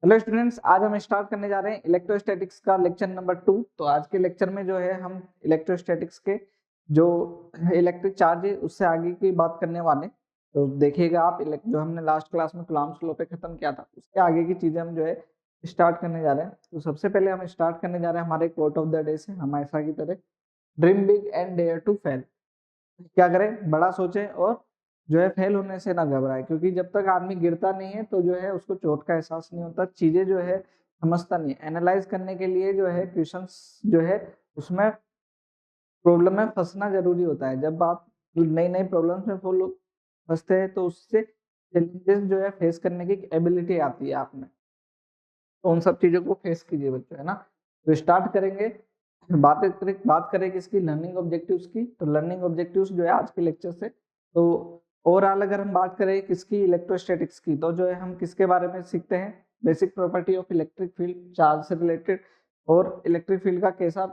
Hello students, आज हम start करने जा रहे हैं इलेक्ट्रोस्टैटिक्स का लेक्चर नंबर 2। तो आज के लेक्चर में जो है हम इलेक्ट्रोस्टैटिक्स के जो इलेक्ट्रिक चार्ज है उससे आगे की बात करने वाले हैं। तो देखिएगा आप जो हमने लास्ट क्लास में कूलम्ब्स लॉ पे खत्म किया था उसके आगे की चीजें हम जो है स्टार्ट करने जा रहे हैं। तो सबसे पहले हम स्टार्ट करने जा रहे हैं हमारे कोट ऑफ द डे से, हमेशा की तरह dream big and dare to fail. क्या करें, बड़ा सोचें और जो है फेल होने से ना घबराए, क्योंकि जब तक आदमी गिरता नहीं है तो जो है उसको चोट का एहसास नहीं होता, चीजें जो है समझता नहीं है। एनालाइज करने के लिए जो है क्वेश्चंस जो है उसमें प्रॉब्लम में फंसना जरूरी होता है। जब आप नई नई प्रॉब्लम्स में फंसते हैं तो उससे चैलेंजेस जो है फेस करने की एबिलिटी आती है आप में। तो उन सब चीजों को फेस कीजिए बच्चों, है ना। तो स्टार्ट करेंगे, बात करें किसकी, लर्निंग ऑब्जेक्टिव्स की। तो लर्निंग ऑब्जेक्टिव्स जो है आज के लेक्चर से, तो ओवरऑल अगर हम बात करें किसकी, इलेक्ट्रोस्टैटिक्स की, तो जो है हम किसके बारे में सीखते हैं, basic property of electric field, charge से रिलेटेड, और इलेक्ट्रिक फील्ड का कैसा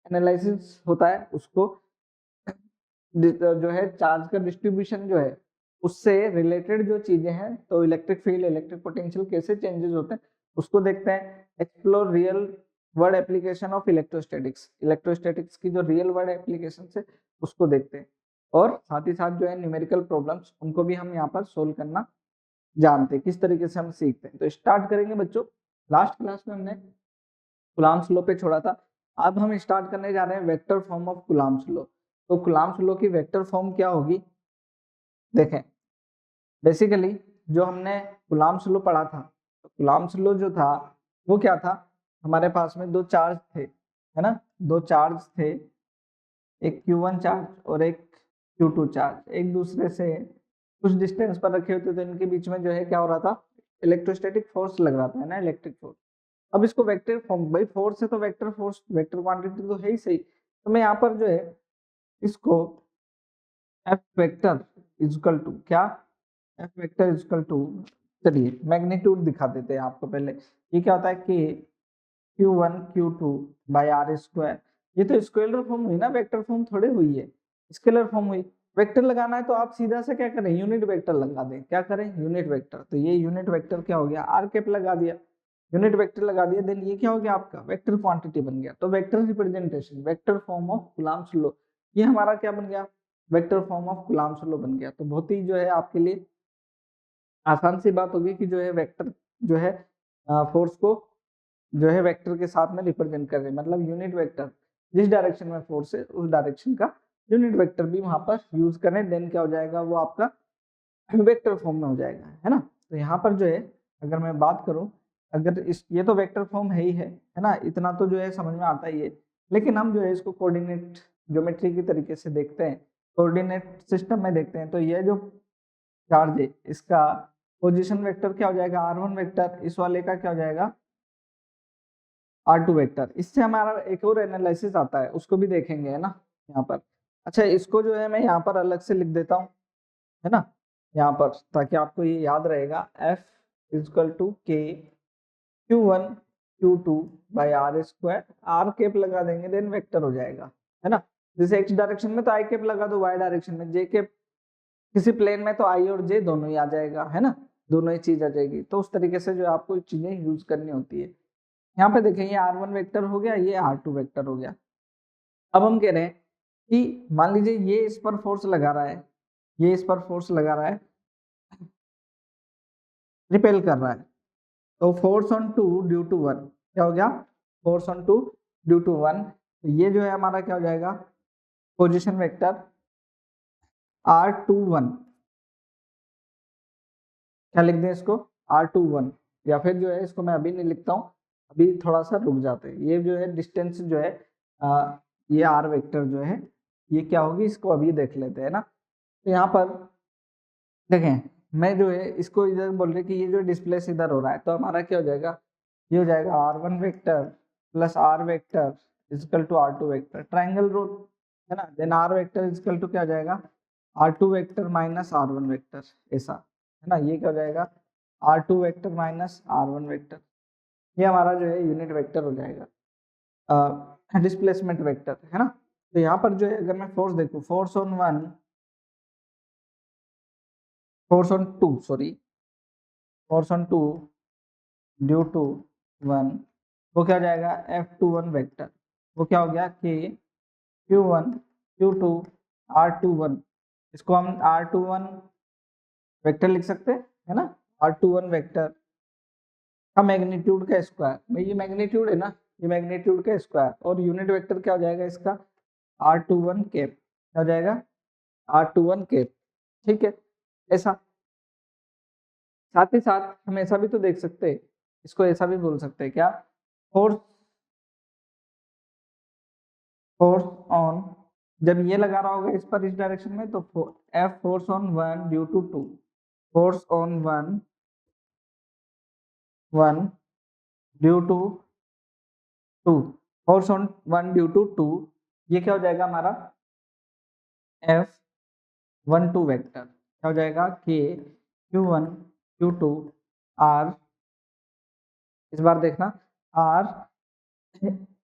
एनालिसिस होता है उसको, जो है चार्ज का डिस्ट्रीब्यूशन जो है उससे रिलेटेड जो चीजें हैं, तो इलेक्ट्रिक फील्ड, इलेक्ट्रिक पोटेंशियल कैसे चेंजेस होते हैं उसको देखते हैं। Explore real word application of electrostatics, electrostatics की जो रियल वर्ड एप्लीकेशन है उसको देखते हैं। और साथ ही साथ जो है न्यूमेरिकल प्रॉब्लम्स, उनको भी हम यहाँ पर सोल्व करना जानते हैं, किस तरीके से हम सीखते हैं। तो स्टार्ट करेंगे बच्चों। लास्ट क्लास में हमने कूलम्ब्स लॉ पे छोड़ा था, अब हम स्टार्ट करने जा रहे हैं vector form of Coulomb's law. तो कूलम्ब्स लॉ की वेक्टर फॉर्म क्या होगी, देखें। बेसिकली जो हमने कूलम्ब्स लॉ पढ़ा था, तो कूलम्ब्स लॉ जो था वो क्या था, हमारे पास में दो चार्ज थे, है ना, दो चार्ज थे, एक Q1 चार्ज और एक Q2 चार्ज, एक दूसरे से कुछ डिस्टेंस पर रखे होते, तो इनके बीच में जो है क्या हो रहा था, इलेक्ट्रोस्टैटिक फोर्स लग रहा था, है ना, इलेक्ट्रिक फोर्स। अब इसको वेक्टर फॉर्म, भाई फोर्स है तो वेक्टर फोर्स, वेक्टर क्वांटिटी तो है ही सही। तो मैं यहाँ पर जो है इसको एफ वेक्टर इजकल टू क्या, एफ वेक्टर इजकल टू, चलिए मैग्नीट्यूड दिखा देते हैं आपको पहले। ये क्या होता है कि Q1 Q2 by R square, ये तो स्केलर फॉर्म हुई ना, वेक्टर फॉर्म थोड़ी हुई है, स्केलर फॉर्म हुई। वेक्टर लगाना है तो आप सीधा से क्या करें, यूनिट वेक्टर लगा दें, क्या करें, यूनिट वेक्टर। तो ये यूनिट वेक्टर क्या हो गया, आर कैप लगा दिया, यूनिट वेक्टर लगा दिया, देन ये क्या हो गया आपका वेक्टर क्वांटिटी बन गया। तो vector representation, vector form of Coulomb's law, ये हमारा क्या बन गया, vector form of Coulomb's law बन गया। तो बहुत ही जो है आपके लिए आसान सी बात होगी कि जो है वेक्टर जो है फोर्स को जो है वेक्टर के साथ में रिप्रेजेंट कर रहे हैं, मतलब यूनिट वेक्टर, जिस डायरेक्शन में फोर्स है उस डायरेक्शन का यूनिट वेक्टर भी वहां पर यूज करें, देन क्या हो जाएगा, वो आपका वेक्टर फॉर्म में हो जाएगा, है ना। तो यहाँ पर जो है अगर मैं बात करूं, अगर इस ये तो वेक्टर फॉर्म है ही है ना, इतना तो जो है समझ में आता ही है। लेकिन हम जो है इसको कोऑर्डिनेट ज्योमेट्री की तरीके से देखते हैं, कोऑर्डिनेट सिस्टम में देखते हैं। तो ये जो चार्ज है इसका पोजीशन वेक्टर क्या हो जाएगा, r1 वेक्टर, इस वाले का क्या हो जाएगा, R2 वेक्टर। इससे हमारा एक और एनालिसिस आता है, उसको भी देखेंगे, है ना, यहाँ पर। अच्छा, इसको जो है मैं यहाँ पर अलग से लिख देता हूँ, है ना, यहाँ पर, ताकि आपको ये याद रहेगा, F is equal to K Q1 Q2 by R square, R cap लगा देंगे, देन वेक्टर हो जाएगा, है ना। जैसे एक्स डायरेक्शन में तो आई कैप लगा दो, वाई डायरेक्शन में जे कैप, किसी प्लेन में तो आई और जे दोनों ही आ जाएगा, है ना, दोनों ही चीज आ जाएगी। तो उस तरीके से जो आपको चीजें यूज करनी होती है। यहाँ पे देखें, ये R1 वेक्टर हो गया, ये R2 वेक्टर हो गया। अब हम कह रहे हैं कि मान लीजिए ये इस पर फोर्स लगा रहा है, ये इस पर फोर्स लगा रहा है, रिपेल कर रहा है। तो force on two due to one, क्या हो गया, force on two due to one. तो ये जो है हमारा क्या हो जाएगा, पोजिशन वेक्टर R21, क्या लिख दें इसको, R21, या फिर जो है इसको मैं अभी नहीं लिखता हूँ, अभी थोड़ा सा रुक जाते हैं। ये जो है डिस्टेंस जो है ये R वेक्टर जो है ये क्या होगी, इसको अभी देख लेते हैं ना। तो यहाँ पर देखें, मैं जो है इसको इधर बोल रहे कि ये जो डिस्प्लेस इधर हो रहा है, तो हमारा क्या हो जाएगा, ये हो जाएगा R1 vector plus R vector is equal to R2 vector, triangle rule, है ना। Then R vector is equal to क्या हो जाएगा, R2 vector minus R1 vector, ऐसा, है ना। ये क्या हो जाएगा, R2 vector minus R1 vector, ये हमारा जो है यूनिट वेक्टर हो जाएगा, डिस्प्लेसमेंट वेक्टर, है ना। तो यहाँ पर जो है अगर मैं फोर्स देखूं, force on one, force on two, sorry, force on two due to 1, वो क्या हो जाएगा F21 वेक्टर, वो क्या हो गया K Q1 Q2 R21, इसको हम R21 वेक्टर लिख सकते हैं, है ना, R21 वेक्टर का मैग्नीट्यूड का स्क्वायर, भाई ये मैग्नीट्यूड है ना, ये मैग्नीट्यूड का स्क्वायर, और यूनिट वेक्टर क्या हो जाएगा इसका R21 कैप, क्या हो जाएगा R21 कैप, ठीक है। ऐसा साथ ही साथ हम ऐसा भी तो देख सकते हैं, इसको ऐसा भी बोल सकते हैं क्या, फोर्स फोर्स ऑन, जब ये लगा रहा होगा इस पर इस डायरेक्शन में तो F force on 1 due to 2, force on 1 due to 2, force on 1 due to 2, ये क्या हो जाएगा हमारा F12 वेक्टर, क्या हो जाएगा K Q1 Q2 R, इस बार देखना R,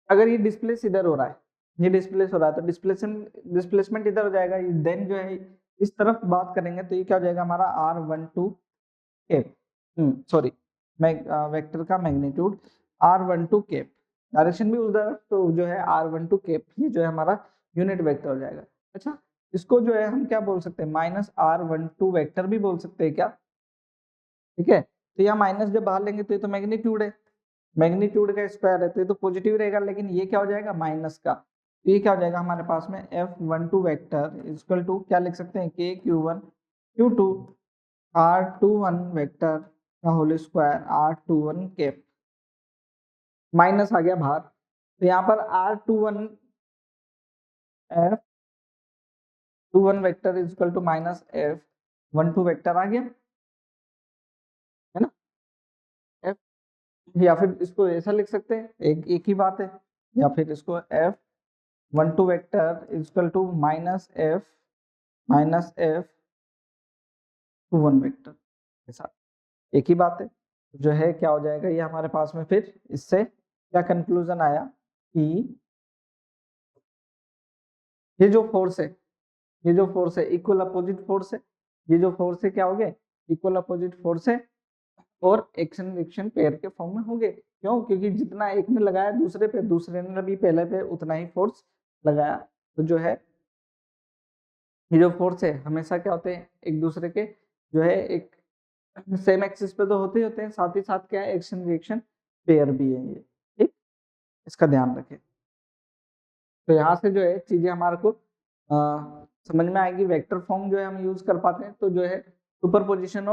अगर ये डिस्प्लेस इधर हो रहा है, ये डिस्प्लेस हो रहा है तो डिस्प्लेसमेंट इधर हो जाएगा, देन जो है इस तरफ बात करेंगे तो ये क्या हो जाएगा हमारा R12 कैप, सॉरी वेक्टर का मैग्नीट्यूड R12 कैप, डायरेक्शन भी उधर तो जो है R12 कैप, ये जो है हमारा यूनिट वेक्टर हो जाएगा। अच्छा, इसको जो है हम क्या बोल सकते हैं -R12 वेक्टर भी बोल सकते हैं क्या, ठीक है, तो यहाँ माइनस जब बाहर लेंगे तो ये तो मैग्नीट्यूड है, मैग्नीट्यूड का स्क्वायर है तो ये तो पॉजिटिव रहेगा, लेकिन ये क्या हो जाएगा माइनस का, तो ये क्या हो जाएगा हमारे पास में F12 वेक्टर इक्वल टू क्या लिख सकते हैं K Q1 Q2 R21 vector का whole square R21 cap, minus आ गया बाहर, तो यहाँ पर R21 F21 vector equal to minus F12 vector आ गया, है ना, F, या फिर इसको ऐसा लिख सकते हैं, एक ही बात है, या फिर इसको F12 vector equal to -F21 vector, ऐसा एक ही बात है, जो है क्या हो जाएगा ये हमारे पास में, फिर इससे क्या कंक्लूजन आया कि ये जो फोर्स है, ये जो फोर्स है इक्वल अपोजिट फोर्स है, ये जो फोर्स है क्या हो गए इक्वल अपोजिट फोर्स है, और एक्शन रिएक्शन पेयर के फॉर्म में होंगे, क्यों, क्योंकि जितना एक ने लगाया दूसरे पे, दूसरे ने भी पहले पे उतना ही फोर्स लगाया, तो जो है ये जो फोर्स है हमेशा क्या होते हैं एक दूसरे के, जो है एक सेम एक्सिस पे तो होते ही होते हैं, साथ ही साथ क्या है एक्शन रिएक्शन पेयर भी है ये, ठीक, इसका ध्यान रखें। तो यहाँ से जो है चीजें हमारे को समझ में आएगी, वेक्टर फॉर्म जो है हम यूज कर पाते हैं, तो जो है सुपरपोजिशन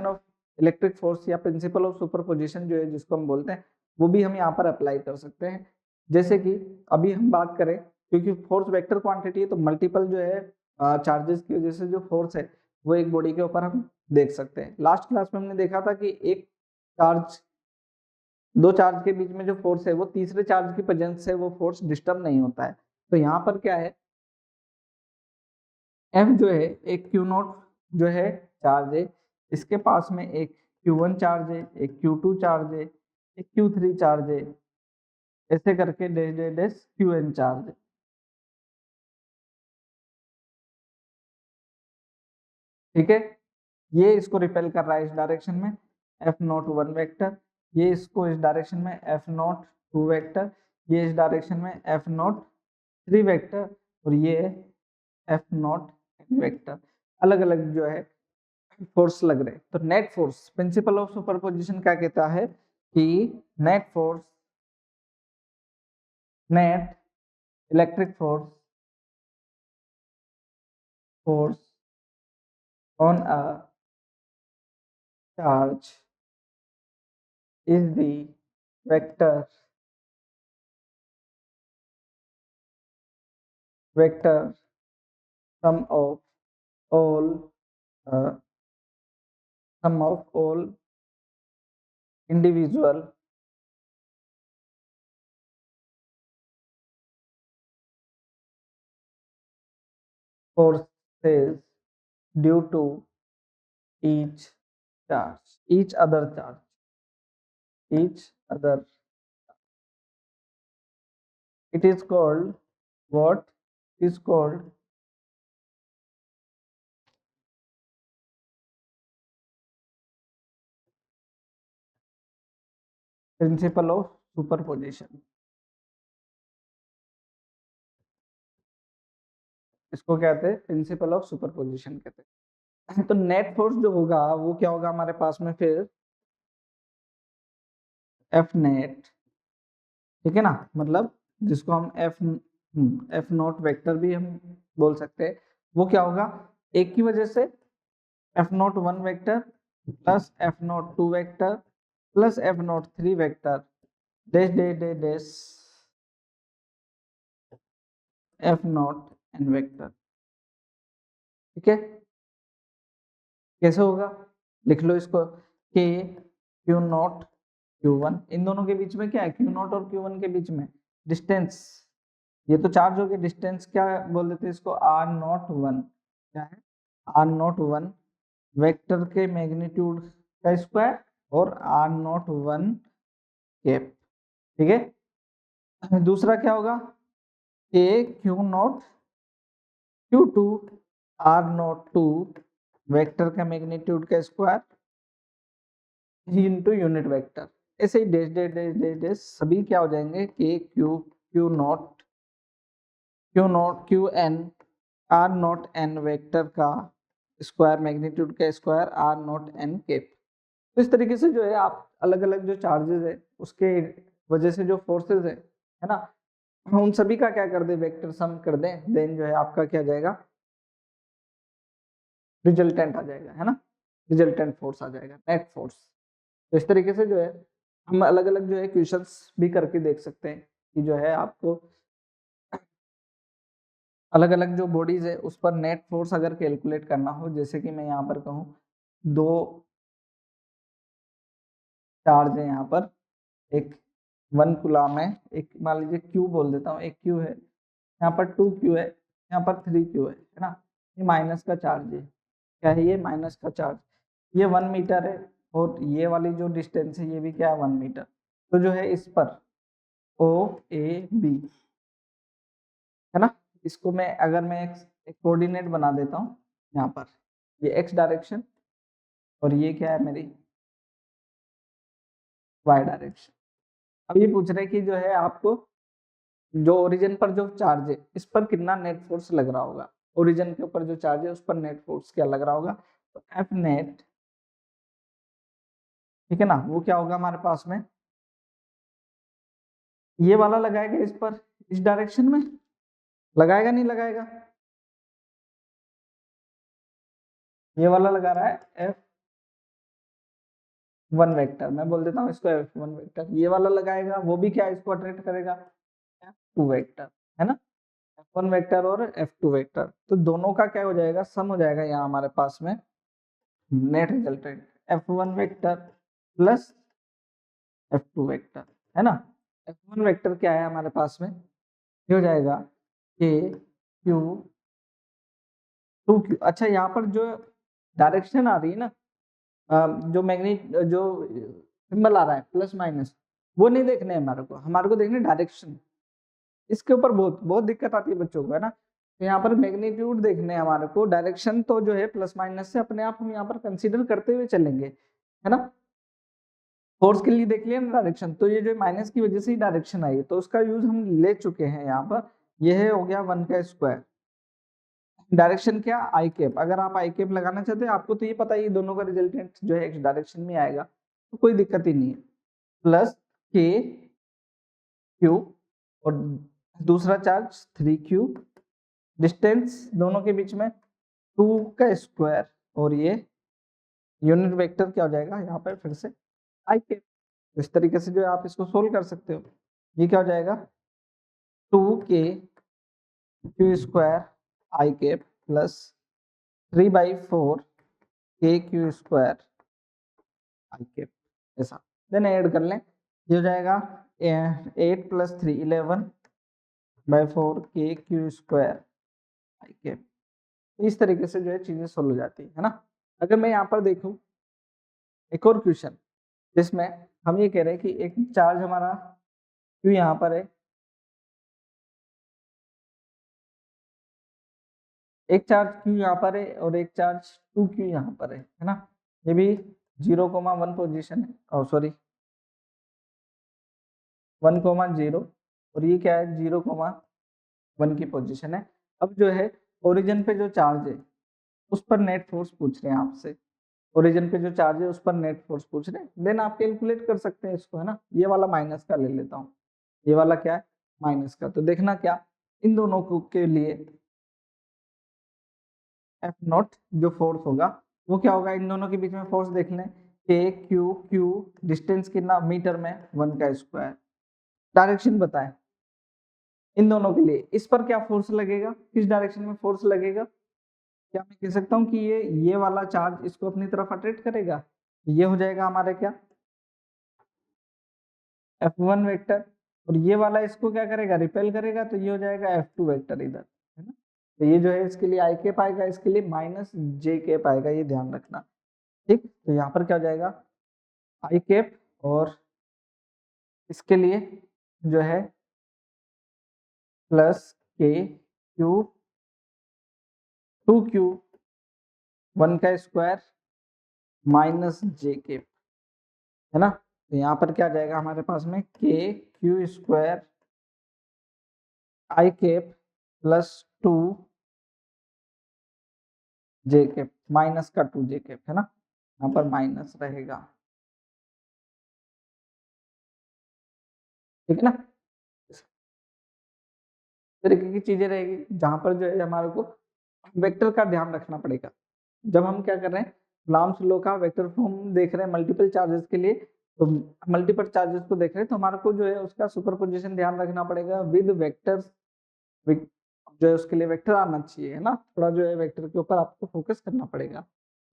ऑफ इलेक्ट्रिक फोर्स या प्रिंसिपल ऑफ सुपरपोजिशन जो है जिसको हम बोलते हैं, वो भी हम यहाँ पर अप्लाई कर सकते हैं। जैसे कि अभी हम बात करें, क्योंकि फोर्स वेक्टर क्वांटिटी है तो मल्टीपल जो है चार्जेस की वजह से जो फोर्स है वो एक बॉडी के ऊपर हम देख सकते हैं। लास्ट क्लास में हमने देखा था कि एक चार्ज, दो चार्ज के बीच में जो फोर्स है वो तीसरे चार्ज की प्रेजेंस से वो फोर्स डिस्टर्ब नहीं होता है, तो यहाँ पर क्या है F जो है एक Q0 जो है चार्ज है, इसके पास में एक Q1 चार्ज है, एक Q2 चार्ज है, एक Q3 चार्ज है, ऐसे करके dash dash dash Qn charge है, ठीक है, ये इसको रिपेल कर रहा है इस डायरेक्शन में F01 वेक्टर, ये इसको इस डायरेक्शन में F02 वेक्टर, ये इस डायरेक्शन में F03 वेक्टर, और ये F0 वेक्टर, अलग अलग जो है फोर्स लग रहे। तो net force, principle of superposition क्या कहता है कि net force, net electric force force on a charge is the vector vector sum of all uh, sum of all individual forces due to each charge, each other charge, each other. It is called what? Is called principle of superposition, इसको कहते हैं principle of superposition कहते हैं। तो net force जो होगा वो क्या होगा हमारे पास में फिर एफ नेट, ठीक है ना, मतलब जिसको हम एफ नॉट वेक्टर भी हम बोल सकते हैं, वो क्या होगा एक की वजह से F naught one vector plus F naught two vector plus F naught three vector dash dash dash dash F naught N vector, ठीक है। कैसे होगा, लिख लो इसको, K Q not Q one, इन दोनों के बीच में क्या है, क्यू नॉट और क्यू वन के बीच में डिस्टेंस, ये तो चार्ज हो गया, डिस्टेंस क्या बोल देते हैं इसको, आर नॉट वन, क्या है आर नॉट वन वेक्टर के मैग्नीट्यूड का स्क्वायर और आर नॉट वन कैप, ठीक है। दूसरा क्या होगा, A Q not Q two R nought two vector का मैग्नीट्यूड का स्क्वायर इंटू यूनिट वेक्टर, ऐसे ही dash dash dash dash dash सभी क्या हो जाएंगे, K Q Q not Q N R nought N vector का स्क्वायर मैग्नीट्यूड का square R nought N cap. तो इस तरीके से जो है आप अलग अलग जो चार्जेस है उसके वजह से जो फोर्सेस है ना, उन सभी का क्या कर दे, वेक्टर सम कर दें, देन जो है आपका क्या जाएगा, रिजल्टेंट आ जाएगा, है ना, रिजल्टेंट फोर्स आ जाएगा, नेट फोर्स। तो इस तरीके से जो है हम अलग अलग जो है क्वेश्चंस भी करके देख सकते हैं कि जो है आपको अलग अलग जो बॉडीज है उस पर नेट फोर्स अगर कैलकुलेट करना हो, जैसे कि मैं यहाँ पर कहूँ दो चार्ज है यहाँ पर, एक वन कुलाम है, एक मान लीजिए क्यू बोल देता हूँ, एक क्यू है यहाँ पर, टू क्यू है यहाँ पर, थ्री क्यू है ना, ये माइनस का चार्ज है, क्या है ये माइनस का चार्ज, ये 1 मीटर है और ये वाली जो डिस्टेंस है ये भी क्या है 1 मीटर। तो जो है इस पर ओ ए बी, है ना, इसको मैं अगर मैं एक कोऑर्डिनेट बना देता हूँ यहाँ पर, ये एक्स डायरेक्शन और ये क्या है मेरी वाई डायरेक्शन। अब ये पूछ रहे कि जो है आपको जो ओरिजिन पर जो चार्ज है इस पर कितना नेट फोर्स लग रहा होगा, ओरिजिन के ऊपर जो चार्ज है उस पर नेट फोर्स क्या लग रहा होगा, तो एफ नेट, ठीक है ना, वो क्या होगा हमारे पास में, ये वाला लगाएगा इस पर, इस डायरेक्शन में लगाएगा नहीं लगाएगा, ये वाला लगा रहा है एफ वन वेक्टर, मैं बोल देता हूँ इसको एफ वन वेक्टर, ये वाला लगाएगा वो भी क्या इसको अट्रैक्ट करेगा एफ टू वेक्टर, है ना, एफ वन वेक्टर और एफ टू वेक्टर, तो दोनों का क्या हो जाएगा, सम हो जाएगा यहाँ हमारे पास में, net resultant F one vector plus F two vector, है ना। एफ वन वेक्टर क्या है हमारे पास में, ये हो जाएगा के क्यू टू क्यू, अच्छा यहाँ पर जो डायरेक्शन आ रही है ना, जो मैग्नेट जो सिंबल आ रहा है प्लस माइनस, वो नहीं देखने हमारे को देखने डायरेक्शन, इसके ऊपर बहुत बहुत दिक्कत आती है बच्चों को, है ना। तो यहाँ पर मैग्नीट्यूड देखने हैं हमारे को, डायरेक्शन तो जो है प्लस माइनस से अपने आप हम यहाँ पर कंसीडर करते हुए चलेंगे, है ना। फोर्स के लिए देख लिया ना डायरेक्शन, तो ये जो माइनस की वजह से ही डायरेक्शन आई तो उसका यूज हम ले चुके हैं यहाँ पर, यह हो गया वन का स्क्वायर, डायरेक्शन क्या आई कैप, अगर आप आई कैप लगाना चाहते हैं आपको तो ये पता है दोनों का रिजल्टेंट जो है एक्स डायरेक्शन में आएगा, तो कोई दिक्कत ही नहीं है, प्लस के क्यू और दूसरा चार्ज थ्री क्यू, डिस्टेंस दोनों के बीच में टू का स्क्वायर और ये यूनिट वेक्टर क्या हो जाएगा यहाँ पर फिर से आई कैप। इस तरीके से जो है आप इसको सोल्व कर सकते हो, ये क्या हो जाएगा to K Q square I cap plus 3/4 के क्यू स्क्वायर आई कैप, ऐसा देन ऐड कर लें, ये हो जाएगा 8 + 3 11/4 के क्यू स्क्वायर आई कैप। इस तरीके से जो है चीजें सोल्व हो जाती है ना। अगर मैं यहाँ पर देखूं एक और क्वेश्चन जिसमें हम ये कह रहे हैं कि एक चार्ज हमारा क्यू यहाँ पर है, एक चार्ज क्यू यहाँ पर है और एक चार्ज टू क्यू यहाँ पर है ना, ये भी 0,1 पोजीशन है, और सॉरी 1,0 और ये क्या है 0,1 की पोजीशन है। अब जो है ओरिजिन पे जो चार्ज है उस पर नेट फोर्स पूछ रहे हैं आपसे, ओरिजिन पे जो चार्ज है उस पर नेट फोर्स पूछ रहे हैं, देन आप कैलकुलेट कर सकते हैं इसको, है ना। ये वाला माइनस का ले लेता हूँ, ये वाला क्या है माइनस का। तो देखना क्या इन दोनों को के लिए एफ नॉट जो फोर्स होगा वो क्या होगा, इन दोनों के बीच में फोर्स देख लें, के क्यू क्यू डिस्टेंस कितना मीटर में 1 का स्क्वायर, डायरेक्शन बताएं इन दोनों के लिए, इस पर क्या फोर्स लगेगा, किस डायरेक्शन में फोर्स लगेगा। क्या मैं कह सकता हूँ कि ये वाला चार्ज इसको अपनी तरफ अट्रैक्ट करेगा, ये हो जाएगा हमारे क्या F1 वेक्टर, और ये वाला इसको क्या करेगा रिपेल करेगा, तो ये हो जाएगा F2 वेक्टर इधर, है ना। तो ये जो है इसके लिए आई कैप आएगा, इसके लिए माइनस जे कैप आएगा, ये ध्यान रखना। ठीक, तो यहाँ पर क्या हो जाएगा आई कैप, और इसके लिए जो है प्लस के क्यू 2Q 1 का स्क्वायर माइनस जे कैप, है ना। तो यहाँ पर क्या जाएगा हमारे पास में के क्यू स्क्वायर आई कैप प्लस 2 जे कैप माइनस का 2 जे कैप, है ना, यहाँ पर माइनस रहेगा, ठीक है ना। इस तरीके की चीजें रहेगी जहां पर जो है हमारे को वेक्टर का ध्यान रखना पड़ेगा। जब हम क्या कर रहे हैं कूलॉम्स लॉ का वेक्टर फॉर्म देख रहे हैं मल्टीपल चार्जेस के लिए, तो मल्टीपल चार्जेस को देख रहे हैं तो हमारे को जो है उसका सुपरपोजिशन ध्यान रखना पड़ेगा विद वेक्टर्स, जो है उसके लिए वेक्टर आना चाहिए, है ना। थोड़ा जो है वेक्टर के ऊपर आपको फोकस करना पड़ेगा।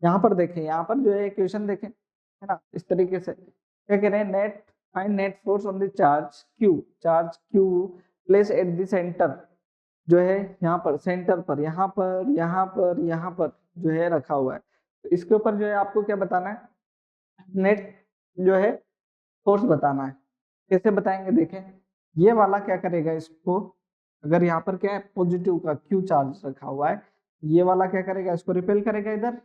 यहाँ पर देखें, यहाँ पर जो है इक्वेशन देखें, है ना, इस तरीके से क्या कह रहे हैं net find net force on the charge Q place at the centre, जो है यहाँ पर सेंटर पर यहाँ पर यहाँ पर यहाँ पर जो है रखा हुआ है। तो इसके ऊपर जो है आपको क्या बताना है नेट जो है फोर्स बताना है। कैसे बताएंगे देखें, ये वाला क्या करेगा इसको, अगर यहाँ पर क्या है पॉजिटिव का क्यू चार्ज रखा हुआ है, ये वाला क्या करेगा इसको रिपेल करेगा इधर,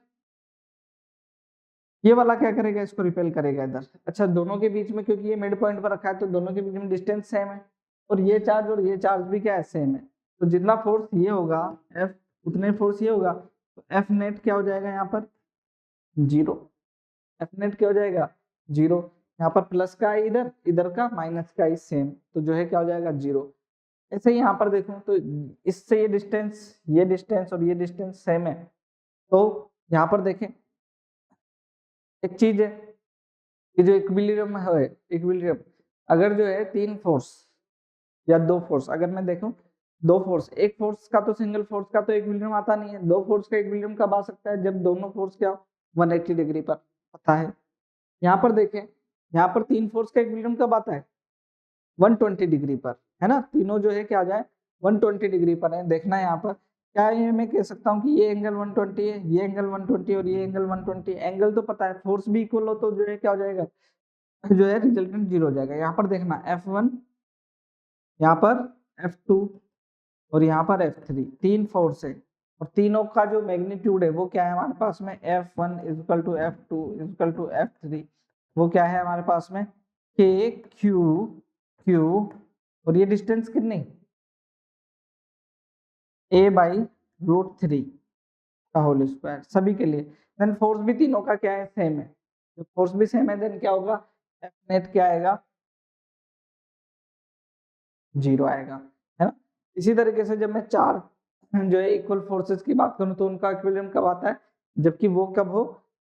ये वाला क्या करेगा इसको रिपेल करेगा इधर। अच्छा दोनों के बीच में क्योंकि ये मिड पॉइंट पर रखा है तो दोनों के बीच में डिस्टेंस सेम है, और ये चार्ज भी क्या है सेम है, तो जितना फोर्स ये होगा एफ उतने फोर्स ये होगा, तो एफ नेट क्या हो जाएगा यहाँ पर 0, एफ नेट क्या हो जाएगा 0, यहाँ पर प्लस का है इधर, इधर का माइनस का है सेम, तो जो है क्या हो जाएगा 0। ऐसे ही यहाँ पर देखो तो इससे ये डिस्टेंस और ये डिस्टेंस सेम है, तो यहाँ पर देखें एक चीज है कि जो इक्विलिब्रियम है, इक्विलिब्रियम अगर जो है 3 फोर्स या 2 फोर्स, अगर मैं देखूं 2 फोर्स, एक फोर्स का तो सिंगल फोर्स का तो इक्विलिब्रियम आता नहीं है, 2 फोर्स का इक्विलिब्रियम कब आ सकता है जब दोनों फोर्स क्या 180 डिग्री पर आता है। यहाँ पर देखें, यहाँ पर 3 फोर्स का इक्विलिब्रियम कब आता है 120 डिग्री पर, है ना, तीनों जो है क्या आ जाए 120 डिग्री पर है। देखना है यहाँ पर क्या ये मैं कह सकता हूँ कि ये एंगल 120 है, ये एंगल 120 और ये एंगल 120, एंगल तो पता है, फोर्स भी इक्वल हो तो जो है क्या हो जाएगा जो है रिजल्टेंट 0 हो जाएगा। यहाँ पर देखना F1, यहाँ पर F2 और यहाँ पर F3, 3 फोर्स है और तीनों का जो मैग्नीट्यूड है वो क्या है हमारे पास में F1 equal to F2 equal to F3, वो क्या है हमारे पास में K Q और ये डिस्टेंस कितनी A/√3 का होल स्क्वायर सभी के लिए। देन फोर्स भी तीनों का क्या है सेम है, तो फोर्स भी सेम है, देन क्या होगा F नेट क्या आएगा 0 आएगा, है ना। इसी तरीके से जब मैं 4 जो है इक्वल फोर्सेस की बात करूं तो उनका इक्विलिब्रियम कब आता है जबकि वो कब हो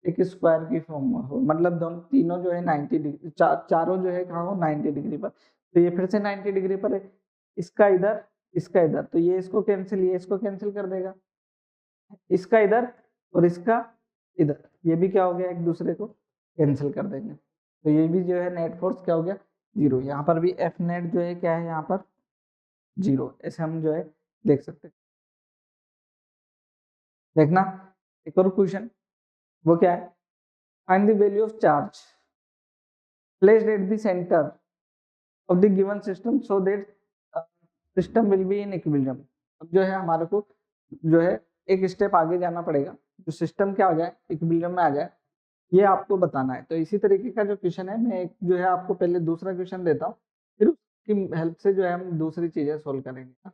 एक स्क्वायर की फॉर्म में हो, मतलब दोनों तीनों जो है 90 डिग्री, चारों जो है कहाँ हो 90 डिग्री पर, तो ये फिर से 90 डिग्री पर है, इसका इधर इसका इधर, तो ये इसको कैंसिल, ये इसको कैंसिल कर देगा, इसका इधर और इसका इधर, ये भी क्या हो गया एक दूसरे को कैंसिल कर देंगे, तो ये भी जो है नेट फोर्स क्या हो गया 0। यहाँ पर भी एफ नेट जो है क्या है यहाँ पर 0, ऐसे हम जो है देख सकते हैं। देखना एक और क्वेश्चन, वो क्या है find the value of charge placed at the centre of the given system so that system will be in equilibrium. अब जो है हमारे को जो है एक स्टेप आगे जाना पड़ेगा, जो सिस्टम क्या हो जाए इक्विलिब्रियम में आ जाए, ये आपको बताना है। तो इसी तरीके का जो क्वेश्चन है मैं एक जो है आपको पहले दूसरा क्वेश्चन देता हूँ, फिर की हेल्प से जो है हम दूसरी चीजें सोल्व करेंगे।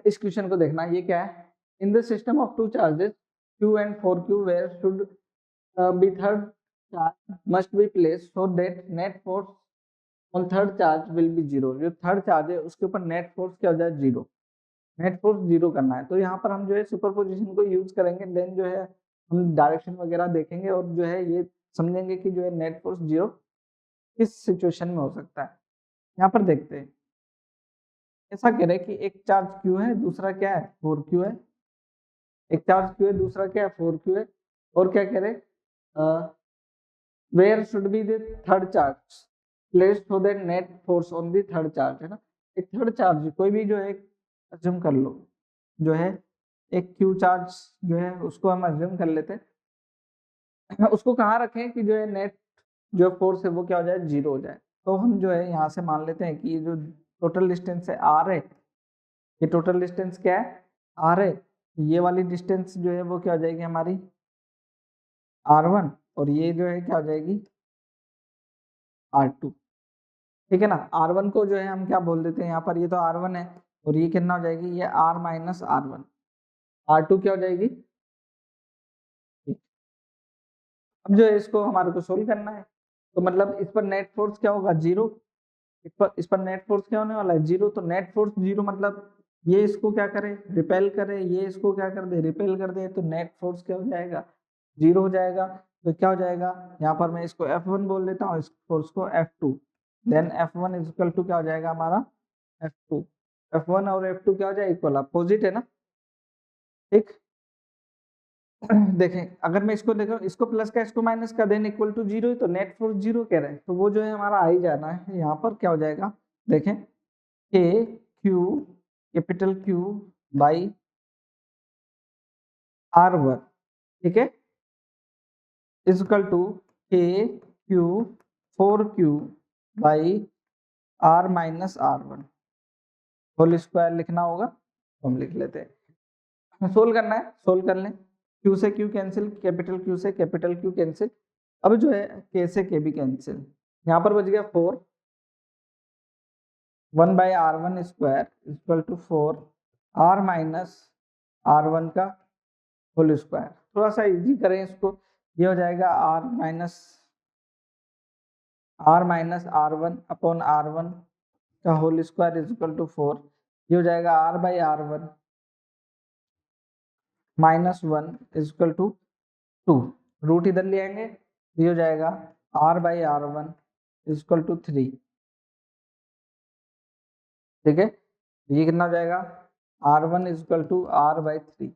इस क्वेश्चन को देखना, ये क्या है, in the system of two charges q and 4q where should be third charge must be placed so that net force on third charge will be zero। जो थर्ड चार्ज है उसके ऊपर नेट फोर्स क्या हो जाए, zero, net force zero करना है। तो यहाँ पर हम जो है सुपरपोजिशन को यूज करेंगे, देन जो है हम डायरेक्शन वगैरह देखेंगे और जो है ये समझेंगे कि जो है नेट फोर्स जीरो किस सिचुएशन में हो सकता है। यहाँ पर देखते हैं, ऐसा कह रहे हैं कि एक चार्ज q है, दूसरा क्या है 4q है, एक चार्ज q है, दूसरा क्या है 4q है, और क्या कह रहे where should be the third charge place so that net force on the third charge, है ना। एक थर्ड चार्ज कोई भी जो है अज्यूम कर लो, जो है एक q चार्ज जो है उसको हम अज्यूम कर लेते हैं, उसको कहाँ रखें कि जो है नेट जो फोर्स है वो क्या हो जाए, जीरो हो जाए। तो हम जो है यहाँ से मान लेते हैं कि ये जो टोटल डिस्टेंस है r है, ये टोटल डिस्टेंस क्या है r है, ये वाली डिस्टेंस जो है वो क्या हो जाएगी हमारी r1, और ये जो है क्या हो जाएगी r2, ठीक है ना। r1 को जो है हम क्या बोल देते हैं यहाँ पर, ये तो r1 है और ये कितना हो जाएगी, ये r माइनस r1, r2 क्या हो जाएगी। अब जो है इसको हमारे को सोल्व करना है, तो मतलब इस पर नेट फोर्स क्या होगा, जीरो, इस पर नेट फोर्स क्या होने वाला है, जीरो। तो नेट फोर्स जीरो मतलब ये इसको क्या करे, रिपेल करे, ये इसको क्या कर दे, रिपेल कर दे, तो नेट फोर्स क्या हो जाएगा, जीरो हो जाएगा। तो क्या हो जाएगा, यहाँ पर मैं इसको F1 बोल देता हूँ, इस फोर्स को F2, then F1 is equal to क्या हो जाएगा हमारा F2। F1 और F2 क्या हो जाएगा, इक्वल, अपोजिट है ना, ठीक। देखें अगर मैं इसको देखो, इसको प्लस का इसको माइनस का, देन इक्वल टू जीरो, तो नेट फोर्स जीरो कह रहे हैं, तो वो जो है हमारा आ ही जाना है। यहाँ पर क्या हो जाएगा, देखें के Q, capital q by R1, ठीक है, equal to K Q 4q by R minus R1 whole square लिखना होगा, तो हम लिख लेते हैं। सोल्व करना है, सोल्व कर लें, q से q कैंसिल, कैपिटल Q से कैपिटल Q कैंसिल, अब जो है k से k भी कैंसिल, यहाँ पर बच गया 4, 1 by R1 square equal to 4 R minus R1 का होल स्क्वायर। थोड़ा सा इजी करें इसको, ये हो जाएगा are minus R1 upon R1 का whole square is equal to 4, ये हो जाएगा R by R1 minus 1 is equal to 2, root इधर ले आएंगे, ये हो जाएगा R by R1 is equal to 3, ठीक है। ये कितना हो जाएगा, R1 is equal to R by 3,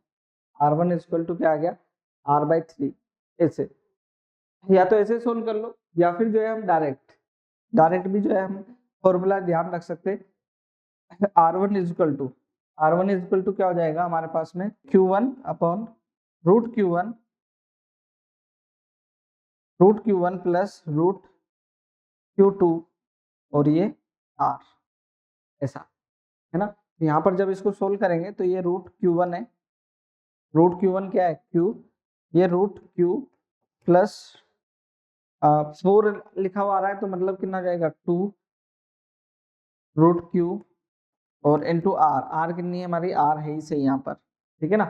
R1 is equal to क्या आ गया, R बाई 3। ऐसे या तो ऐसे सोल्व कर लो, या फिर जो है हम डायरेक्ट भी जो है हम फॉर्मूला ध्यान रख सकते हैं। R1 is equal to, R1 is equal to क्या हो जाएगा हमारे पास में, Q1 upon root Q1 plus root Q2 और ये R, ऐसा है ना। यहाँ पर जब इसको सोल्व करेंगे तो ये रूट Q1 है, रूट Q1 क्या है Q, ये रूट Q प्लस 4 लिखा हुआ आ रहा है, तो मतलब कितना जाएगा 2 रूट Q और इनटू R कितनी है हमारी, R है ही सही यहाँ पर, ठीक है ना,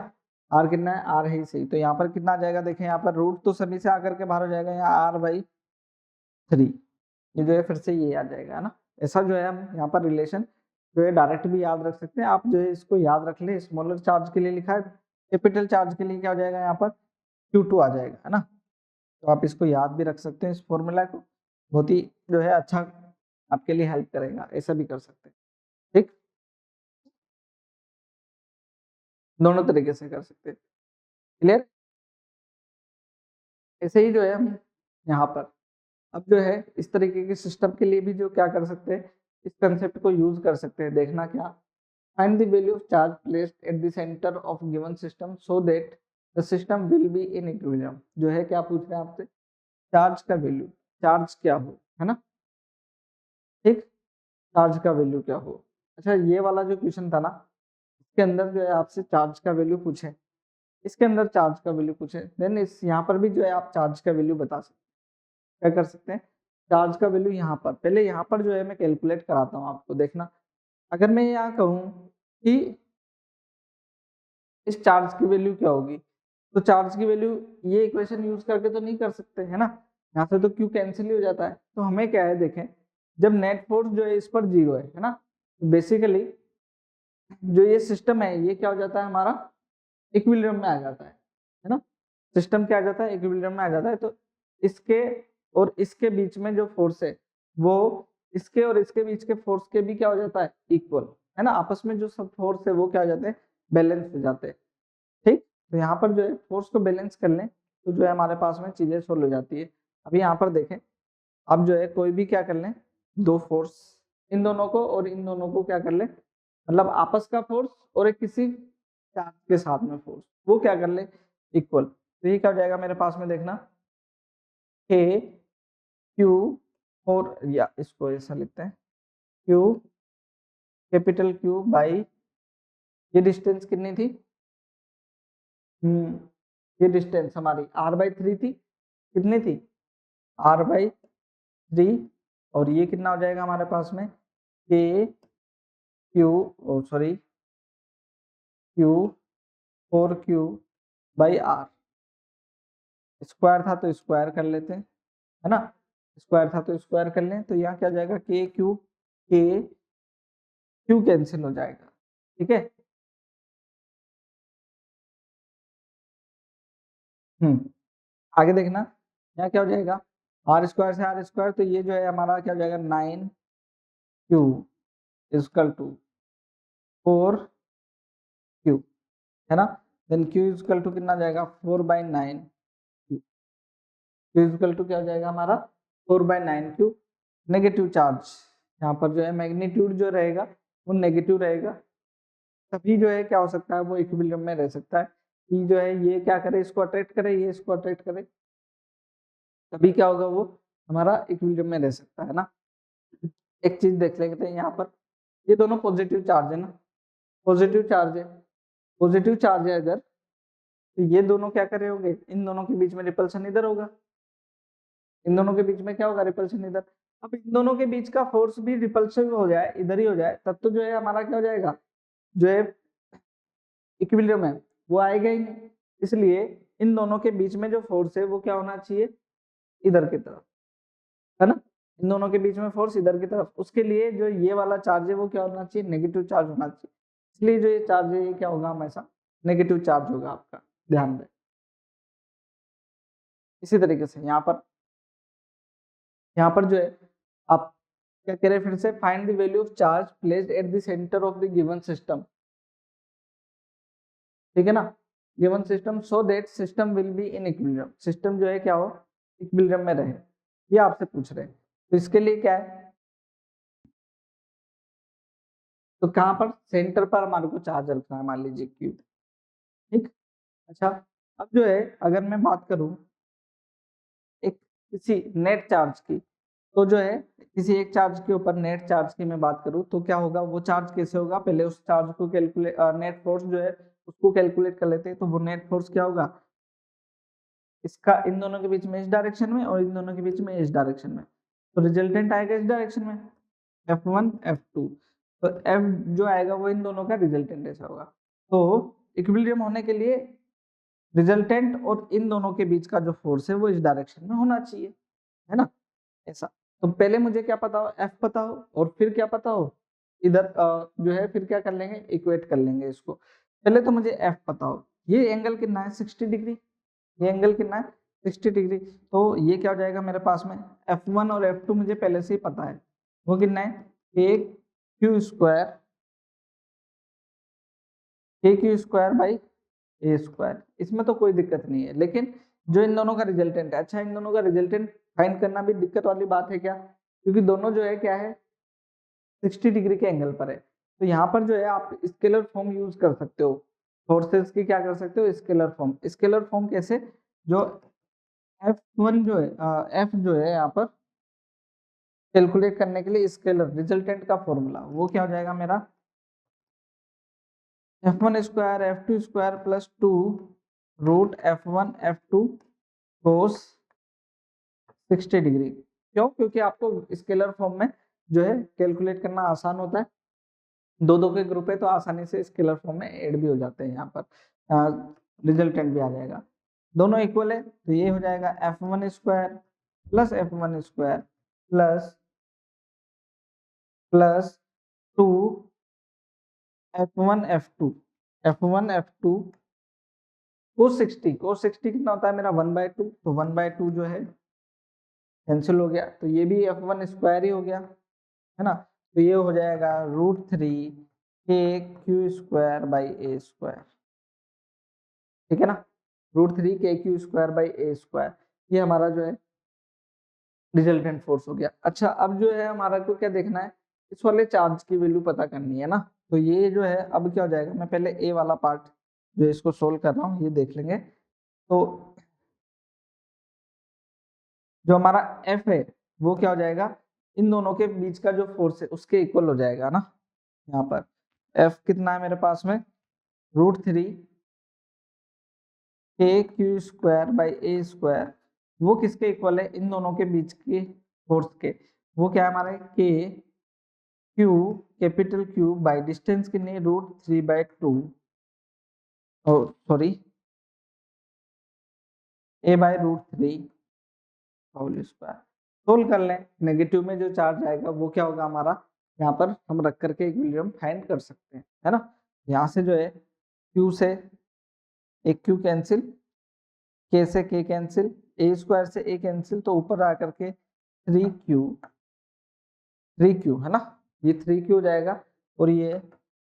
R कितना है, R है ही सही, तो यहाँ पर कितना आ जाएगा, देखें यहाँ पर रूट तो सभी से आकर के बाहर हो जाएगा, यहाँ R बाई 3, ये जो है फिर से ये आ जाएगा, है ना। ऐसा जो है हम यहाँ पर रिलेशन जो है डायरेक्ट भी याद रख सकते हैं, आप जो है इसको याद रख ले, स्मॉलर चार्ज के लिए लिखा है, कैपिटल चार्ज के लिए क्या हो जाएगा यहाँ पर Q2 आ जाएगा, है ना। तो आप इसको याद भी रख सकते हैं, इस फॉर्मूला को, बहुत ही जो है अच्छा आपके लिए हेल्प करेगा, ऐसा भी कर सकते हैं, ठीक, दोनों तरीके से कर सकते हैं, क्लियर। ऐसे ही जो है हम यहाँ पर अब जो है इस तरीके के सिस्टम के लिए भी जो क्या कर सकते हैं, इस कंसेप्ट को यूज कर सकते हैं। देखना क्या, find the value of charge placed at the centre of given system so that the system will be in equilibrium. जो है क्या पूछ रहे हैं आपसे, चार्ज का वैल्यू, चार्ज क्या हो, है ना, ठीक, चार्ज का वैल्यू क्या हो। अच्छा ये वाला जो क्वेश्चन था ना, इसके अंदर जो है आपसे चार्ज का वैल्यू पूछे, इसके अंदर चार्ज का वैल्यू पूछे, देन इस यहाँ पर भी जो है आप चार्ज का वैल्यू बता सकते हैं। क्या कर सकते हैं, चार्ज का वैल्यू यहाँ पर, पहले यहाँ पर जो है मैं कैलकुलेट कराता हूँ आपको, देखना। अगर मैं यहाँ कहूँ कि इस चार्ज की वैल्यू क्या होगी, तो चार्ज की वैल्यू ये इक्वेशन यूज करके तो नहीं कर सकते है ना, यहाँ से तो क्यू कैंसिल ही हो जाता है। तो हमें क्या है, देखें, जब नेट फोर्स जो है इस पर 0 है ना, तो बेसिकली जो ये सिस्टम है ये क्या हो जाता है हमारा, इक्विलिब्रियम में आ जाता है ना। सिस्टम क्या आ जाता है, इक्विलिब्रियम में आ जाता है। तो इसके और इसके बीच में जो फोर्स है वो इसके और इसके बीच के फोर्स के भी क्या हो जाता है, इक्वल, है ना। आपस में जो सब फोर्स है वो क्या हो जाते हैं, बैलेंस हो जाते हैं। ठीक, तो यहाँ पर जो है फोर्स को बैलेंस कर लें तो जो है हमारे पास में चीजें सोल्व हो जाती है। अभी यहाँ पर देखें, अब जो है कोई भी क्या कर लें, दो फोर्स, इन दोनों को और इन दोनों को क्या कर ले, मतलब आपस का फोर्स और एक किसी चार्ज के साथ में फोर्स, वो क्या कर ले, इक्वल। तो ये क्या हो जाएगा मेरे पास में, देखना, के क्यू, और या इसको ऐसा लिखते हैं, क्यू, कैपिटल क्यू बाई, ये डिस्टेंस कितनी थी, ये डिस्टेंस हमारी r/3 थी, कितनी थी, r/3, और ये कितना हो जाएगा हमारे पास में, k q, sorry, q 4q by R, square था तो स्क्वायर कर लेते हैं, है ना, स्क्वायर था तो स्क्वायर कर लें। तो यहाँ क्या जाएगा, के क्यू कैंसिल हो जाएगा, ठीक है। आगे देखना, यहाँ क्या हो जाएगा, आर स्क्वायर से आर स्क्वायर, तो ये जो है हमारा क्या हो जाएगा, 9q इजकल टू 4q, है ना। देन q इजकल टू कितना जाएगा, 4/9, q इजकल टू क्या हो जाएगा हमारा, 4/9q। नेगेटिव चार्ज यहाँ पर जो है मैग्नीट्यूड जो रहेगा वो नेगेटिव रहेगा, तभी जो है क्या हो सकता है, वो इक्विलिब्रियम में रह सकता है। कि जो है ये क्या करे, इसको अट्रैक्ट करे, ये इसको अट्रैक्ट करे, तभी क्या होगा, वो हमारा इक्विलिब्रियम में रह सकता है ना। एक चीज देख लेते हैं यहाँ पर, ये दोनों पॉजिटिव चार्ज है ना, पॉजिटिव चार्ज है, पॉजिटिव चार्ज है अगर, तो ये दोनों क्या कर रहे होंगे, इन दोनों के बीच में रिपल्सन इधर होगा, इन दोनों के बीच में क्या होगा, रिपल्सन इधर। अब इन दोनों के बीच का फोर्स भी रिपल्सिव हो जाए, इधर ही हो जाए, तब तो जो है हमारा क्या हो जाएगा, जो है इक्विलिब्रियम है वो आएगा ही नहीं। इसलिए इन दोनों के बीच में जो फोर्स है वो क्या होना चाहिए, इधर की तरफ, है ना। इन दोनों के बीच में फोर्स इधर की तरफ, उसके लिए जो ये वाला चार्ज है वो क्या होना चाहिए, नेगेटिव चार्ज होना चाहिए। इसलिए जो ये चार्ज है ये क्या होगा, हमेशा नेगेटिव चार्ज होगा आपका, ध्यान दें। इसी तरीके से यहाँ पर जो है आप क्या कह रहे हैं, फिर से find the value of charge placed at the centre of the given system, ठीक है ना, given system, so that system will be in equilibrium, system जो है क्या हो, इक्विलिब्रियम में रहे, ये आपसे पूछ रहे हैं। तो इसके लिए क्या है, तो कहां पर, सेंटर पर हमारे को चार्ज रखना है, मान लीजिए क्यू, ठीक। अच्छा, अब जो है अगर मैं बात करूं एक किसी नेट चार्ज की, तो जो है किसी एक चार्ज के ऊपर नेट चार्ज की मैं बात करूं तो क्या होगा, वो चार्ज कैसे होगा, पहले उस चार्ज को कैलकुलेट, नेट फोर्स जो है उसको कैलकुलेट कर लेते हैं। तो वो नेट फोर्स क्या होगा, इसका इन दोनों के बीच में इस डायरेक्शन में और इन दोनों के बीच में इस डायरेक्शन में, तो रिजल्टेंट आएगा इस डायरेक्शन में, F1 F2, तो F जो आएगा वो इन दोनों का रिजल्टेंट ऐसा होगा। तो इक्विलिब्रियम होने के लिए रिजल्टेंट और इन दोनों के बीच का जो फोर्स है वो इस डायरेक्शन में होना चाहिए, है ना, ऐसा। तो पहले मुझे क्या पता हो, F पता हो, और फिर क्या पता हो, इधर जो है फिर क्या कर लेंगे, इक्वेट कर लेंगे इसको। पहले तो मुझे F पता हो, ये एंगल कितना है, 60 डिग्री, ये एंगल कितना है, 60 डिग्री। तो ये क्या हो जाएगा मेरे पास में, F1 और F2 मुझे पहले से ही पता है, वो कितना है, k q square by a square, इसमें तो कोई दिक्कत नहीं है। लेकिन जो इन दोनों का रिजल्टेंट है, अच्छा इन दोनों का रिजल्टेंट फाइंड करना भी दिक्कत वाली बात है क्या, क्योंकि दोनों जो है क्या है, 60 डिग्री के एंगल पर है। तो यहाँ पर जो है आप स्केलर फॉर्म यूज कर सकते हो, फोर्सेस की क्या कर सकते हो, स्केलर फॉर्म। स्केलर फॉर्म कैसे, जो F1 जो है, F जो है यहाँ पर कैलकुलेट करने के लिए स्केलर रिजल्टेंट का फॉर्मूला वो क्या हो जाएगा मेरा, F1 square F2 square plus 2 root F1 F2 cos 60 degree, क्यों? क्योंकि आपको स्केलर फॉर्म में जो है कैलकुलेट करना आसान होता है। दो दो के ग्रुप है तो आसानी से स्केलर फॉर्म में ऐड भी हो जाते हैं, यहाँ पर रिजल्टेंट भी आ जाएगा। दोनों इक्वल है तो ये हो जाएगा f1 square plus f1 square plus plus 2 f1 f2 f1 f2 cos 60 कितना होता है मेरा 1/2, तो 1/2 जो है कैंसिल हो गया, तो ये भी f1 स्क्वायर ही हो गया, है ना। तो ये हो जाएगा √3 k q square by a square, ठीक है ना। √3 k q square by a square, ये हमारा जो है रिजल्टेंट फोर्स हो गया। अच्छा, अब जो है हमारा को क्या देखना है, इस वाले चार्ज की वैल्यू पता करनी है ना। तो ये जो है अब क्या हो जाएगा, मैं पहले ए वाला पार्ट जो इसको सोल्व कर रहा हूँ ये देख लेंगे। तो जो हमारा एफ है वो क्या हो जाएगा, इन दोनों के बीच का जो फोर्स है उसके इक्वल हो जाएगा ना। यहाँ पर एफ कितना है मेरे पास में, √3 k q square by a square, वो किसके इक्वल है, इन दोनों के बीच के फोर्स के। वो क्या है हमारे k q capital q by distance कितनी √3/2, sorry a by √3 whole square. Solve कर लें, नेगेटिव में जो चार्ज आएगा वो क्या होगा हमारा, यहाँ पर हम रख करके इक्विलिब्रियम फाइंड कर सकते हैं, है ना। यहाँ से जो है q से एक q कैंसिल, k से k कैंसिल, a स्क्वायर से a कैंसिल, तो ऊपर आकर के 3q है ना, ये 3q हो जाएगा और ये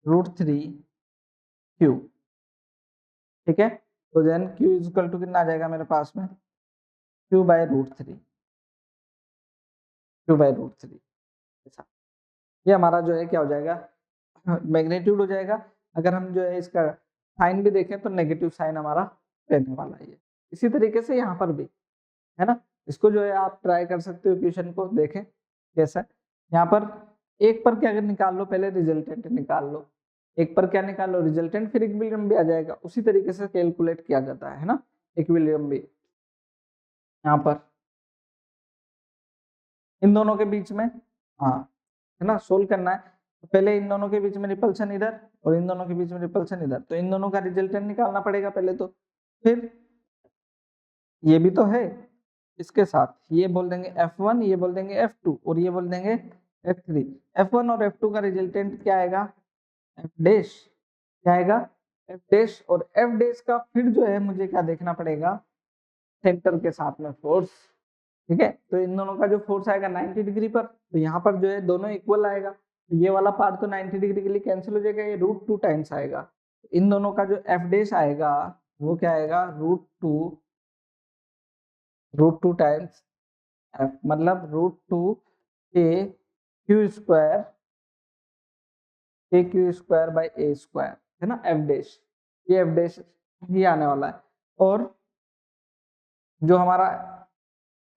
√3q, ठीक है। तो then q is equal to कितना आ जाएगा मेरे पास में, q/√3 ऐसा। ये हमारा जो है क्या हो जाएगा, मैग्नीट्यूड हो जाएगा। अगर हम जो है इसका साइन भी देखें तो नेगेटिव साइन हमारा रहने वाला है। इसी तरीके से यहाँ पर भी, है ना। इसको जो है आप ट्राई कर सकते हो, क्वेश्चन को देखें कैसा है। यहाँ पर एक पर क्या निकाल लो, पहले रिजल्टेंट निकाल लो, एक पर क्या निकाल लो रिजल्टेंट, फिर इक्विलिब्रियम भी आ जाएगा। उसी तरीके से कैलकुलेट किया जाता है ना इक्विलिब्रियम भी। यहाँ पर इन दोनों के बीच में, हाँ, है ना, सोल्व करना है। तो पहले इन दोनों के बीच में रिपल्शन इधर और इन दोनों के बीच में रिपल्शन इधर, तो इन दोनों का रिजल्टेंट निकालना पड़ेगा पहले तो। फिर ये भी तो है, इसके साथ ये बोल देंगे F1, ये बोल देंगे F2 और ये बोल देंगे F3। F1 और F2 का रिजल्टेंट क्या आएगा, F डैश, क्या आएगा F डैश, और F डैश का फिर जो है मुझे क्या देखना पड़ेगा, सेंटर के साथ में फोर्स, ठीक है। तो इन दोनों का जो फोर्स आएगा 90 डिग्री पर, तो यहाँ पर जो है दोनों इक्वल आएगा, ये वाला पार्ट तो 90 डिग्री के लिए कैंसिल हो जाएगा, ये √2 टाइम्स आएगा। इन दोनों का जो F डैश आएगा वो क्या आएगा, √2 टाइम्स F, मतलब √2 k q square by a square, है ना, F डैश, ये F डैश ही आने वाला है। और जो हमारा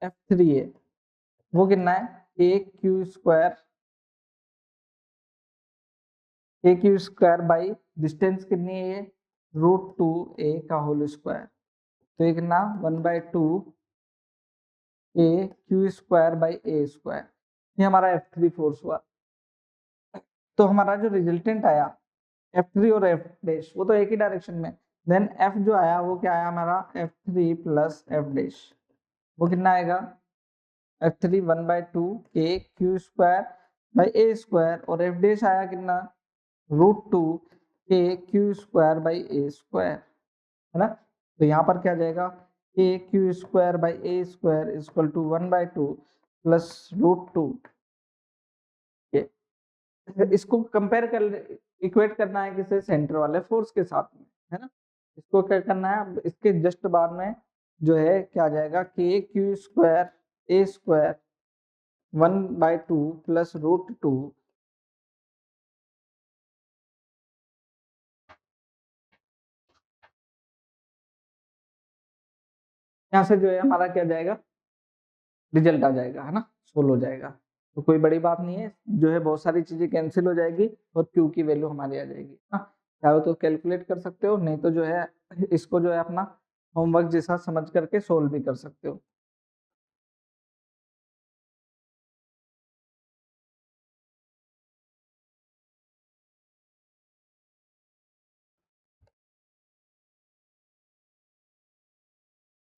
F3 है वो कितना है, k q square by distance कितनी है ये, √2 a का होल स्क्वायर, तो ये कितना 1/2 k q square by a square, ये हमारा F3 फोर्स हुआ। तो हमारा जो रिजल्टेंट आया F3 और F डैश वो तो एक ही डायरेक्शन में, देन F जो आया वो क्या आया हमारा F3 प्लस F डैश, वो कितना आएगा F3 1/2 k q square by a square, और F डैश आया कितना √2 k q square by a square, है ना। तो यहाँ पर क्या जाएगा, k q square by a square is equal to 1/2 plus √2 k। इसको कंपेयर कर, इक्वेट करना है किसे, सेंटर वाले फोर्स के साथ में, है ना। इसको क्या करना है, अब इसके जस्ट बाद में जो है क्या आ जाएगा, k क्यू स्क्वायर ए स्क्वायर 1/2 प्लस √2, यहाँ से जो है हमारा क्या जाएगा, रिजल्ट आ जाएगा, है ना, सोल्व हो जाएगा। तो कोई बड़ी बात नहीं है, जो है बहुत सारी चीजें कैंसिल हो जाएगी और क्यू की वैल्यू हमारी आ जाएगी, हाँ। चाहो तो कैलकुलेट कर सकते हो, नहीं तो जो है इसको जो है अपना होमवर्क जैसा समझ करके सोल्व भी कर सकते हो।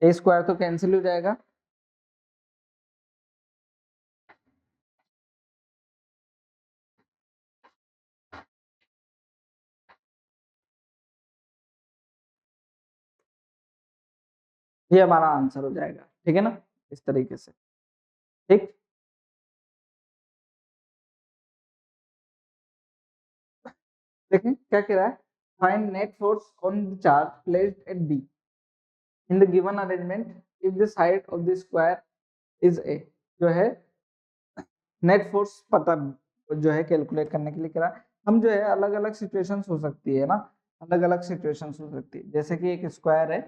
ए स्क्वायर तो कैंसिल हो जाएगा, ये हमारा आंसर हो जाएगा, ठीक है ना, इस तरीके से। ठीक, देखें क्या कह रहा है, find net force on the charge placed at be in the given arrangement if the side of the square is a. जो है नेट फोर्स पता जो है कैलकुलेट करने के लिए करा, हम जो है अलग अलग सिचुएशंस हो सकती है ना, अलग अलग सिचुएशंस हो सकती है, जैसे कि एक स्क्वायर है,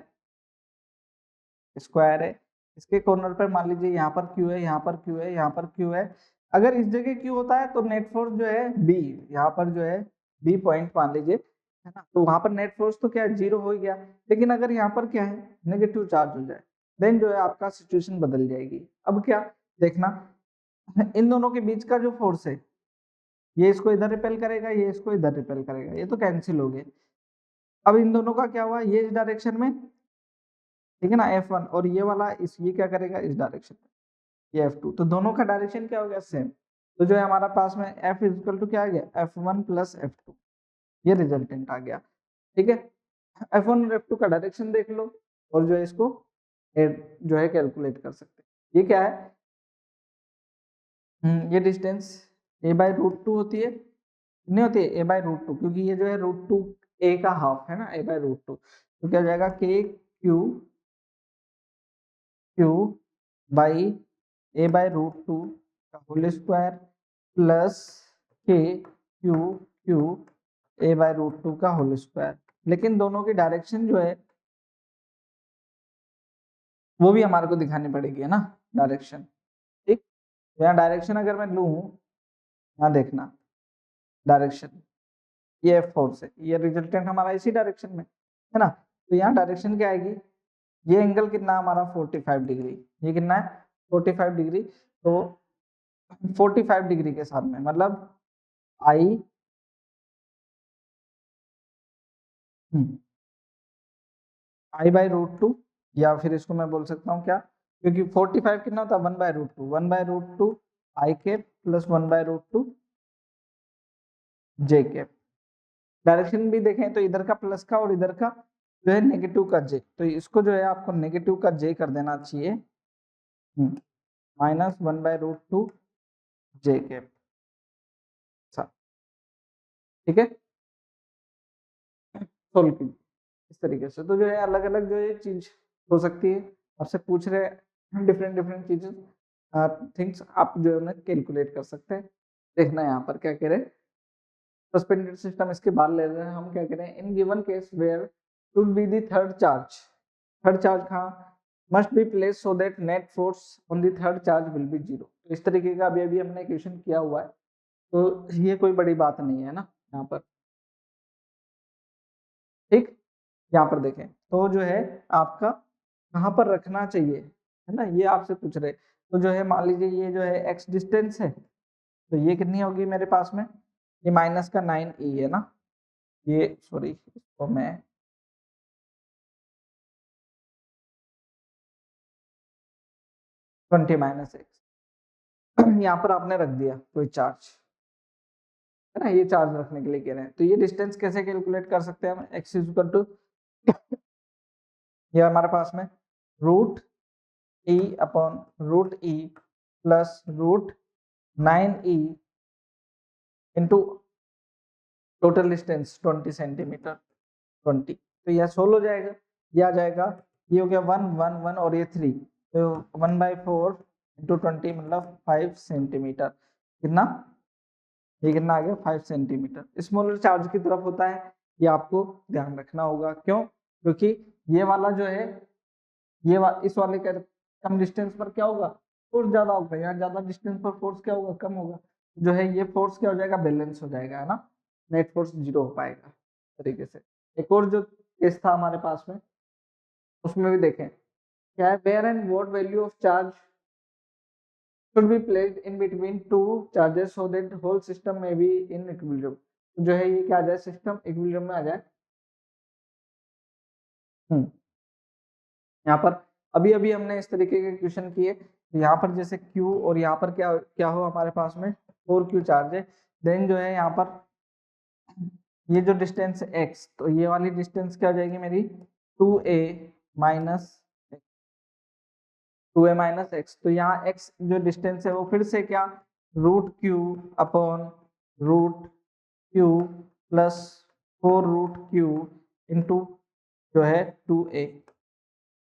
स्क्वायर है, इसके कॉर्नर पर मान लीजिए यहाँ पर क्यू है, यहाँ पर क्यू है, यहाँ पर क्यू है। अगर इस जगह क्यू होता है तो नेट फोर्स जो है बी, यहाँ पर जो है बी पॉइंट मान लीजिए, है ना, तो वहां पर नेट फोर्स तो क्या है, जीरो हो गया। लेकिन अगर यहाँ पर क्या है, नेगेटिव चार्ज हो जाए, देन जो है आपका सिचुएशन बदल जाएगी। अब क्या देखना, इन दोनों के बीच का जो फोर्स है, ये इसको इधर रिपेल करेगा, ये इसको इधर रिपेल करेगा, ये तो कैंसिल हो गए। अब इन दोनों का क्या हुआ, ये इस डायरेक्शन में, ठीक है ना, F1, और ये वाला इस, ये क्या करेगा इस डायरेक्शन में, ये F2, तो दोनों का डायरेक्शन क्या हो गया, सेम। तो जो है हमारा पास में F इक्वल टू क्या आ गया, F1 प्लस F2, ये रिजल्टेंट आ गया, ठीक है। F1 और F2 का डायरेक्शन देख लो, और जो है इसको जो है कैलकुलेट कर सकते हैं। ये क्या है, ये डिस्टेंस a/√2 होती है, नहीं होती है a/√2, क्योंकि ये जो है √2 a का हाफ है ना, a/√2, तो क्या हो जाएगा k q q by a/√2 का whole square plus k q q a/√2 का होल स्क्वायर। लेकिन दोनों की डायरेक्शन जो है वो भी हमारे को दिखानी पड़ेगी, है ना, डायरेक्शन। ठीक, तो यहाँ डायरेक्शन अगर मैं लूँ, यहाँ देखना डायरेक्शन, ये F4 से, ये रिजल्टेंट हमारा इसी डायरेक्शन में है ना, तो यहाँ डायरेक्शन क्या आएगी, ये एंगल कितना हमारा 45 डिग्री, ये कितना है 45 डिग्री, तो 45 डिग्री के साथ में मतलब आई I/√2, या फिर इसको मैं बोल सकता हूँ क्या, क्योंकि 45 कितना होता है 1/√2, 1/√2 आई कैप प्लस 1/√2 जे कैप। डायरेक्शन भी देखें तो इधर का प्लस का और इधर का जो है नेगेटिव का जे, तो इसको जो है आपको नेगेटिव का जे कर देना चाहिए, -1/√2 जे कैप, ठीक है, सोल्व कीजिए इस तरीके से। तो जो है अलग अलग जो है चीज हो सकती है, आपसे पूछ रहे हैं डिफरेंट डिफरेंट चीजेस, थिंग्स आप जो है कैलकुलेट कर सकते हैं। देखना यहाँ पर क्या कह रहे हैं, सस्पेंडेड सिस्टम इसके बाद ले रहे हैं हम, क्या कह रहे हैं, in given case where should be the third charge, third charge कहाँ must be place so that net force on the third charge will be zero. तो इस तरीके का अभी अभी हमने क्वेश्चन किया हुआ है, तो ये कोई बड़ी बात नहीं है ना यहाँ पर। ठीक, यहाँ पर देखें तो जो है आपका कहाँ पर रखना चाहिए, है ना, ये आपसे पूछ रहे। तो जो है मान लीजिए ये जो है x डिस्टेंस है, तो ये कितनी होगी मेरे पास में, ये माइनस का 9e है ना, ये सॉरी इसको मैं 20 माइनस एक्स यहाँ पर आपने रख दिया कोई चार्ज, है ना, ये चार्ज रखने के लिए कह रहे हैं। तो ये डिस्टेंस कैसे कैलकुलेट कर सकते हैं हम, x इज इक्वल टू, ये हमारे पास में √e/√e plus √9e into total distance 20 centimetre, 20, तो यह 16 हो जाएगा, ये आ जाएगा, ये हो गया 1 1 1 और ये 3, तो 1/4 इंटू 20 मतलब 5 सेंटीमीटर, कितना, ये कितना आ गया 5 सेंटीमीटर। स्मॉलर चार्ज की तरफ होता है, ये आपको ध्यान रखना होगा, क्यों, क्योंकि ये वाला जो है, इस वाले का कम डिस्टेंस पर क्या होगा, फोर्स ज्यादा होगा, यहाँ ज्यादा डिस्टेंस पर फोर्स क्या होगा, कम होगा, जो है ये फोर्स क्या हो जाएगा, बैलेंस हो जाएगा, है ना, नेट फोर्स जीरो हो पाएगा तरीके से। एक और जो केस था हमारे पास में, उसमें भी देखें क्या है, where and what value of charge should be placed in between two charges so that the whole system may be in equilibrium। तो जो है ये क्या आ जाए, सिस्टम इक्विलिब्रियम में आ जाए। यहाँ पर अभी अभी हमने इस तरीके के क्वेश्चन किए, यहाँ पर जैसे Q और यहाँ पर क्या क्या हो हमारे पास में 4Q चार्ज है, देन जो है यहाँ पर ये जो डिस्टेंस है x, तो ये वाली डिस्टेंस क्या हो जाएगी मेरी 2a minus 2a minus x. तो यहाँ x जो डिस्टेंस है वो फिर से क्या root q upon root q plus 4 root q into जो है 2a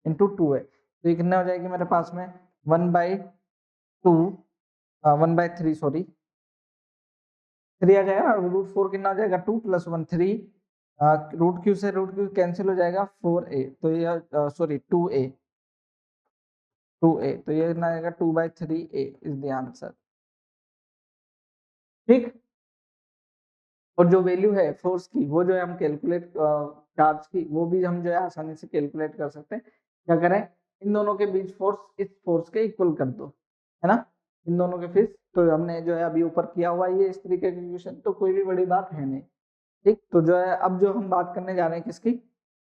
इंटू 2a। तो ये कितना हो जाएगी मेरे पास में 1/3 सॉरी 3 आ जाएगा ना, रूट 4 कितना हो जाएगा 2 प्लस 1 3, रूट क्यू से रूट क्यू कैंसिल हो जाएगा 4a, तो ये सॉरी 2a तो ये कितना आएगा 2/3a इज द आंसर। ठीक, और जो वैल्यू है फोर्स की वो जो है हम कैलकुलेट चार्ज की वो भी हम जो है आसानी से कैलकुलेट कर सकते हैं। क्या करें, इन दोनों के बीच फोर्स इस फोर्स के इक्वल कर दो, है ना, इन दोनों के फिर तो हमने जो है अभी ऊपर किया हुआ ये इस तरीके का क्वेश्चन, तो कोई भी बड़ी बात है नहीं। ठीक, तो जो है अब जो हम बात करने जा रहे हैं किसकी,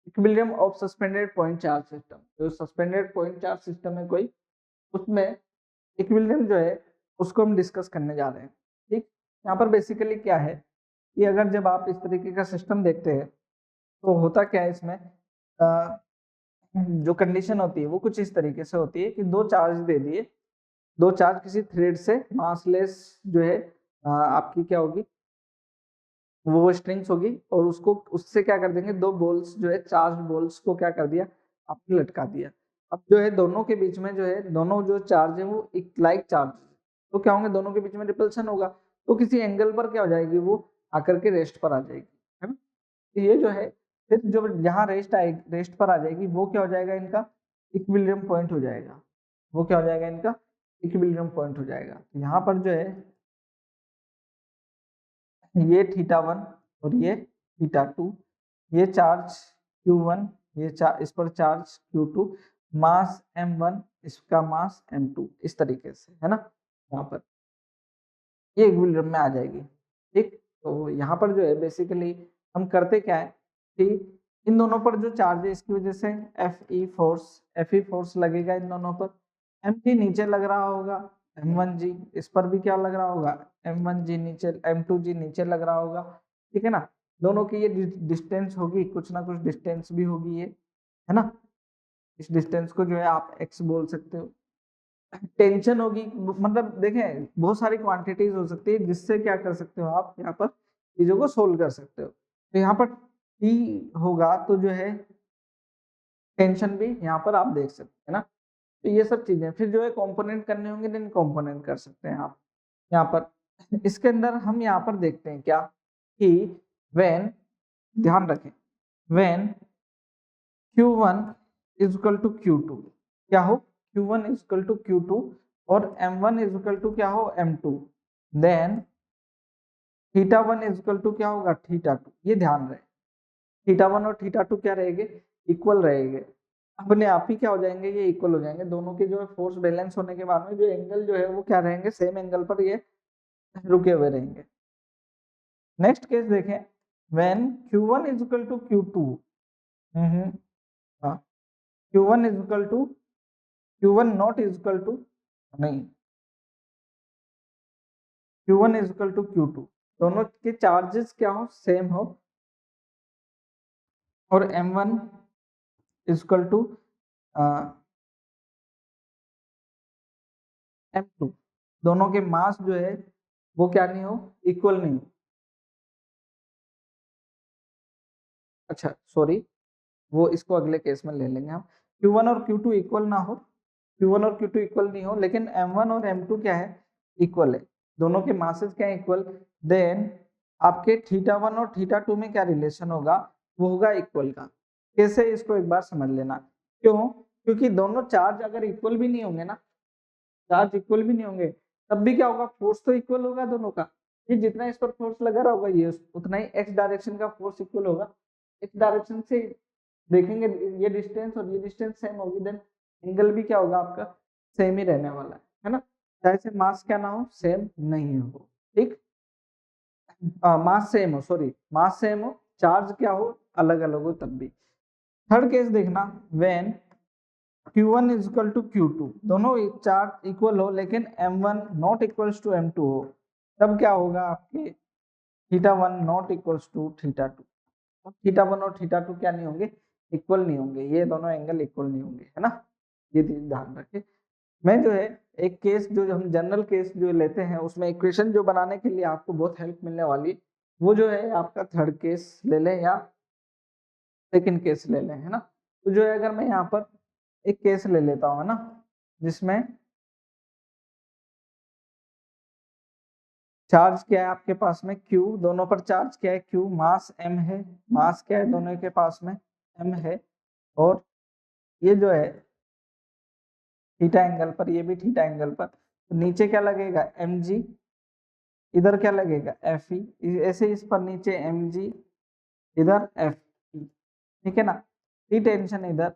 equilibrium of suspended point charge system. जो सस्पेंडेड पॉइंट चार्ज सिस्टम है कोई, उसमें इक्विलिब्रियम जो है उसको हम डिस्कस करने जा रहे हैं। ठीक, यहाँ पर बेसिकली क्या है कि अगर जब आप इस तरीके का सिस्टम देखते हैं तो होता क्या है इसमें, जो कंडीशन होती है वो कुछ इस तरीके से होती है कि दो चार्ज दे दिए, दो चार्ज किसी थ्रेड से मासलेस जो है आपकी क्या होगी वो स्ट्रिंग्स होगी, और उसको उससे क्या कर देंगे, दो बॉल्स जो है चार्ज बॉल्स को क्या कर दिया आपने लटका दिया। अब जो है दोनों के बीच में जो है दोनों जो चार्ज है वो एक लाइक चार्ज, तो क्या होंगे दोनों के बीच में रिपल्सन होगा, तो किसी एंगल पर क्या हो जाएगी वो आकर के रेस्ट पर आ जाएगी, है ना। तो ये जो है फिर जो जहाँ रेस्ट पर आ जाएगी वो क्या हो जाएगा इनका इक्विलिब्रियम पॉइंट हो जाएगा, वो क्या हो जाएगा इनका इक्विलिब्रियम पॉइंट हो जाएगा। तो यहाँ पर जो है ये θ1 और ये θ2, ये चार्ज Q1, ये इस पर चार्ज Q2, मास M1, इसका मास M2, इस तरीके से, है ना। यहाँ पर ये इक्विलिब्रियम में आ जाएगी। ठीक, तो यहाँ पर जो है बेसिकली हम करते क्या है कि इन दोनों पर जो चार्ज है इसकी वजह से Fe फोर्स लगेगा इन दोनों पर, Mg नीचे लग रहा होगा, M1G इस पर भी क्या लग रहा होगा M1G नीचे, M2G नीचे लग रहा होगा। ठीक है ना, दोनों की ये डिस्टेंस होगी, कुछ ना कुछ डिस्टेंस भी होगी ये, है ना। इस डिस्टेंस को जो है आप x बोल सकते हो। टेंशन होगी, मतलब देखें बहुत सारी क्वांटिटीज हो सकती है जिससे क्या कर सकते हो आप यहाँ पर चीजों को सोल्व कर सकते हो। तो यहाँ पर T होगा तो जो है टेंशन भी यहाँ पर आप देख सकते हैं ना। तो ये सब चीजें फिर जो है कंपोनेंट करने होंगे देन कंपोनेंट कर सकते हैं आप यहाँ पर। इसके अंदर हम यहाँ पर देखते हैं क्या कि व्हेन, ध्यान रखें, when Q1 is equal to Q2 क्या हो, Q1 is equal to Q2 और M1 इज इक्वल टू क्या हो M2, then θ1 is equal to क्या होगा θ2। ये ध्यान रहे θ1 और θ2 क्या रहेंगे इक्वल रहेंगे, अपने आप ही क्या हो जाएंगे ये इक्वल हो जाएंगे। दोनों के जो है फोर्स बैलेंस होने के बाद में जो एंगल जो है वो क्या रहेंगे सेम एंगल पर ये रुके हुए रहेंगे। नेक्स्ट केस देखें, when Q1 is equal to Q2, हाँ Q1 is equal to Q1 not is equal to नहीं Q1 is equal to Q2, दोनों के चार्जेस क्या हो सेम हो, और M1 is equal to M2, दोनों के मास जो है वो क्या नहीं हो इक्वल नहीं हो। अच्छा सॉरी, वो इसको अगले केस में ले लेंगे हम। Q1 और Q2 इक्वल ना हो, Q1 और Q2 इक्वल नहीं हो, लेकिन M1 और M2 क्या है इक्वल है, दोनों के मासेस क्या है इक्वल, देन आपके θ1 और θ2 में क्या रिलेशन होगा वो होगा इक्वल का। कैसे, इसको एक बार समझ लेना। क्यों, क्योंकि दोनों चार्ज अगर इक्वल भी नहीं होंगे ना, चार्ज इक्वल भी नहीं होंगे तब भी क्या होगा फोर्स तो इक्वल होगा दोनों का। ये जितना इस पर फोर्स लगा रहा होगा ये उतना ही x डायरेक्शन का फोर्स इक्वल होगा। x डायरेक्शन से देखेंगे ये डिस्टेंस और ये डिस्टेंस सेम होगी, देन एंगल भी क्या होगा आपका सेम ही रहने वाला है ना, चाहे से मास क्या ना हो सेम नहीं हो। ठीक, मास सेम हो, सॉरी मास सेम हो, चार्ज क्या हो अलग अलग हो तब भी। थर्ड केस देखना, when Q1 is equal to Q2, दोनों चार्ज इक्वल हो लेकिन M1 not equals to M2 हो, तब क्या होगा आपके θ1 नॉट इक्वल्स टू θ2। θ1 और θ2 क्या नहीं होंगे, इक्वल नहीं होंगे, ये दोनों एंगल इक्वल नहीं होंगे, है ना, ये ध्यान रखें। मैं जो है एक केस जो हम जनरल केस जो लेते हैं उसमें इक्वेशन जो बनाने के लिए आपको बहुत हेल्प मिलने वाली, वो जो है आपका थर्ड केस ले लें या सेकंड केस ले लें, है ना। तो जो है अगर मैं यहाँ पर एक केस ले लेता हूँ, है ना, जिसमें चार्ज क्या है आपके पास में Q, दोनों पर चार्ज क्या है Q, मास M है, मास क्या है दोनों के पास में M है, और ये जो है थीटा एंगल पर, ये भी थीटा एंगल पर, तो नीचे क्या लगेगा mg, इधर क्या लगेगा Fe, ऐसे इस पर नीचे mg, इधर Fe, ठीक है ना। टी टेंशन इधर,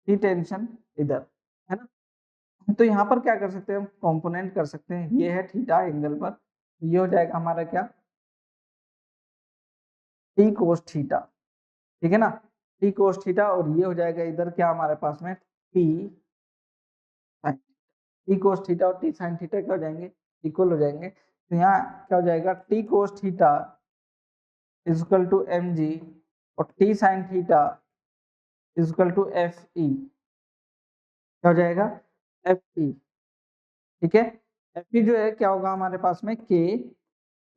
टी टेंशन इधर, है ना। तो यहाँ पर क्या कर सकते हैं हम, कंपोनेंट कर सकते हैं, ये है थीटा एंगल पर, ये हो जाएगा हमारा क्या, टी कोस थीटा, ठीक है ना, टी कोस थीटा, और ये हो जाएगा इधर क्या हमारे पास में T sine, T cos theta और टी साइन थीटा क्या हो जाएंगे, इक्वल हो जाएंगे। तो यहाँ क्या हो जाएगा, T cos theta is equal to M G, और T sine theta is equal to F E, क्या हो जाएगा एफ ई, ठीक है। एफ ई जो है क्या होगा हमारे पास में के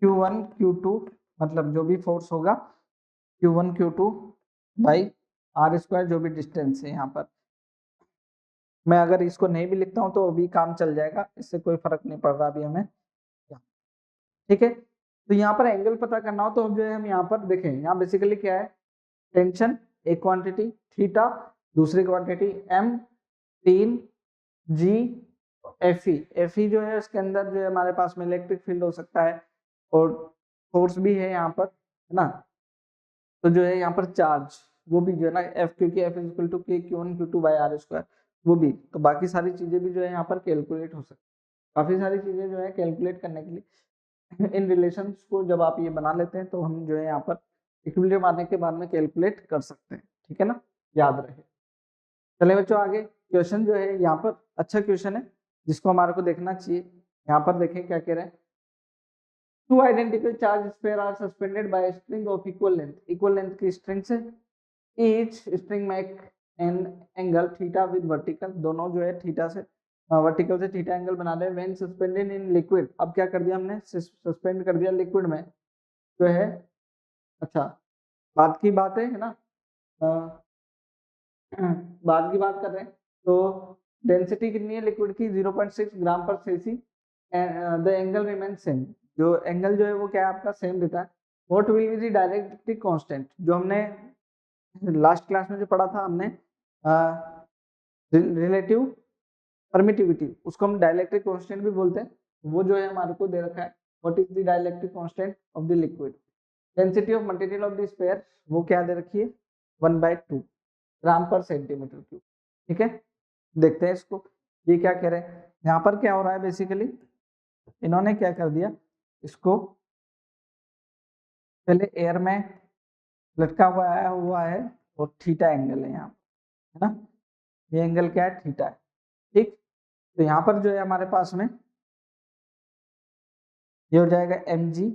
Q1 Q2, मतलब जो भी फोर्स होगा Q1 Q2 by R square, जो भी डिस्टेंस है यहाँ पर, मैं अगर इसको नहीं भी लिखता हूँ तो अभी काम चल जाएगा, इससे कोई फर्क नहीं पड़ रहा अभी हमें, ठीक है। तो यहाँ पर एंगल पता करना हो तो जो है हम यहाँ पर देखें, यहाँ बेसिकली क्या है, टेंशन एक क्वांटिटी, थीटा दूसरी क्वांटिटी, एम तीन, जी एफ ई जो है उसके अंदर जो है हमारे पास में इलेक्ट्रिक फील्ड हो सकता है, और फोर्स भी है यहाँ पर, है ना। तो जो है यहाँ पर चार्ज, वो भी जो है ना एफ, क्योंकि F is equal to K Q1 Q2 by R square, वो भी, तो बाकी सारी चीजें भी जो है यहाँ पर कैलकुलेट हो सकती है, काफी सारी चीजें जो है कैलकुलेट करने के लिए इन रिलेशंस को जब आप ये बना लेते हैं तो हम जो है यहाँ पर इक्विलिब्रियम आने के बाद में कैलकुलेट कर सकते हैं, ठीक है ना, याद रहे। चलिए बच्चों आगे क्वेश्चन जो है यहाँ पर अच्छा क्वेश्चन है जिसको हमारे को देखना चाहिए। यहाँ पर देखें क्या कह रहे हैं, two identical charge sphere are suspended by string of equal length की स्ट्रिंग से, each string make an angle theta with vertical, दोनों जो है थीटा से वर्टिकल से थीटा एंगल बना रहे हैं, व्हेन सस्पेंडेड इन लिक्विड, अब क्या कर दिया हमने, सस्पेंड कर दिया लिक्विड में जो है, अच्छा बात की बात है ना, बाद की बात कर रहे हैं, तो डेंसिटी कितनी है लिक्विड की 0.6 ग्राम पर CC, the angle remain same, जो एंगल जो है वो क्या है आपका सेम देता है। What will be the डायरेक्ट्रिक constant, जो हमने लास्ट क्लास में जो पढ़ा था हमने रिलेटिव परमिटिविटी, उसको हम डाइलेक्ट्रिक कांस्टेंट भी बोलते हैं, वो जो है हमारे को दे रखा है, what is the dielectric constant of the liquid, density of material of the sphere वो क्या दे रखी है 1/2 ग्राम पर सेंटीमीटर क्यूब, ठीक है। देखते हैं इसको, ये क्या कह रहे हैं, यहाँ पर क्या हो रहा है बेसिकली, इन्होंने क्या कर दिया, इसको पहले एयर में लटका हुआ है और थीटा एंगल है यहाँ, है ना, ये एंगल क्या है थीटा है, ठीक। तो यहाँ पर जो है हमारे पास में ये हो जाएगा एम जी,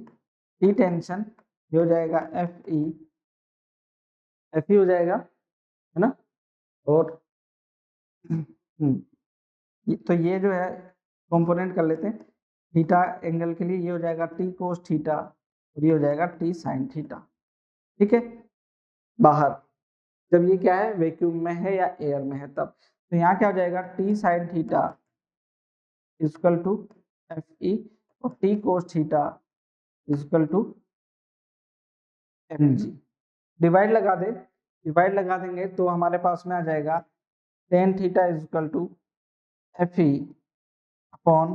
टी टेंशन, ये हो जाएगा एफ ई हो जाएगा, है ना, और तो ये जो है कंपोनेंट कर लेते हैं, थीटा एंगल के लिए ये हो जाएगा टी कोस थीटा, और ये हो जाएगा टी साइन थीटा, ठीक है। बाहर जब ये क्या है वैक्यूम में है या एयर में है तब, तो यहाँ क्या हो जाएगा T sine theta equal to F E, और T cos theta equal to M G, divide लगा दे, डिवाइड लगा देंगे तो हमारे पास में आ जाएगा tan theta equal to F E upon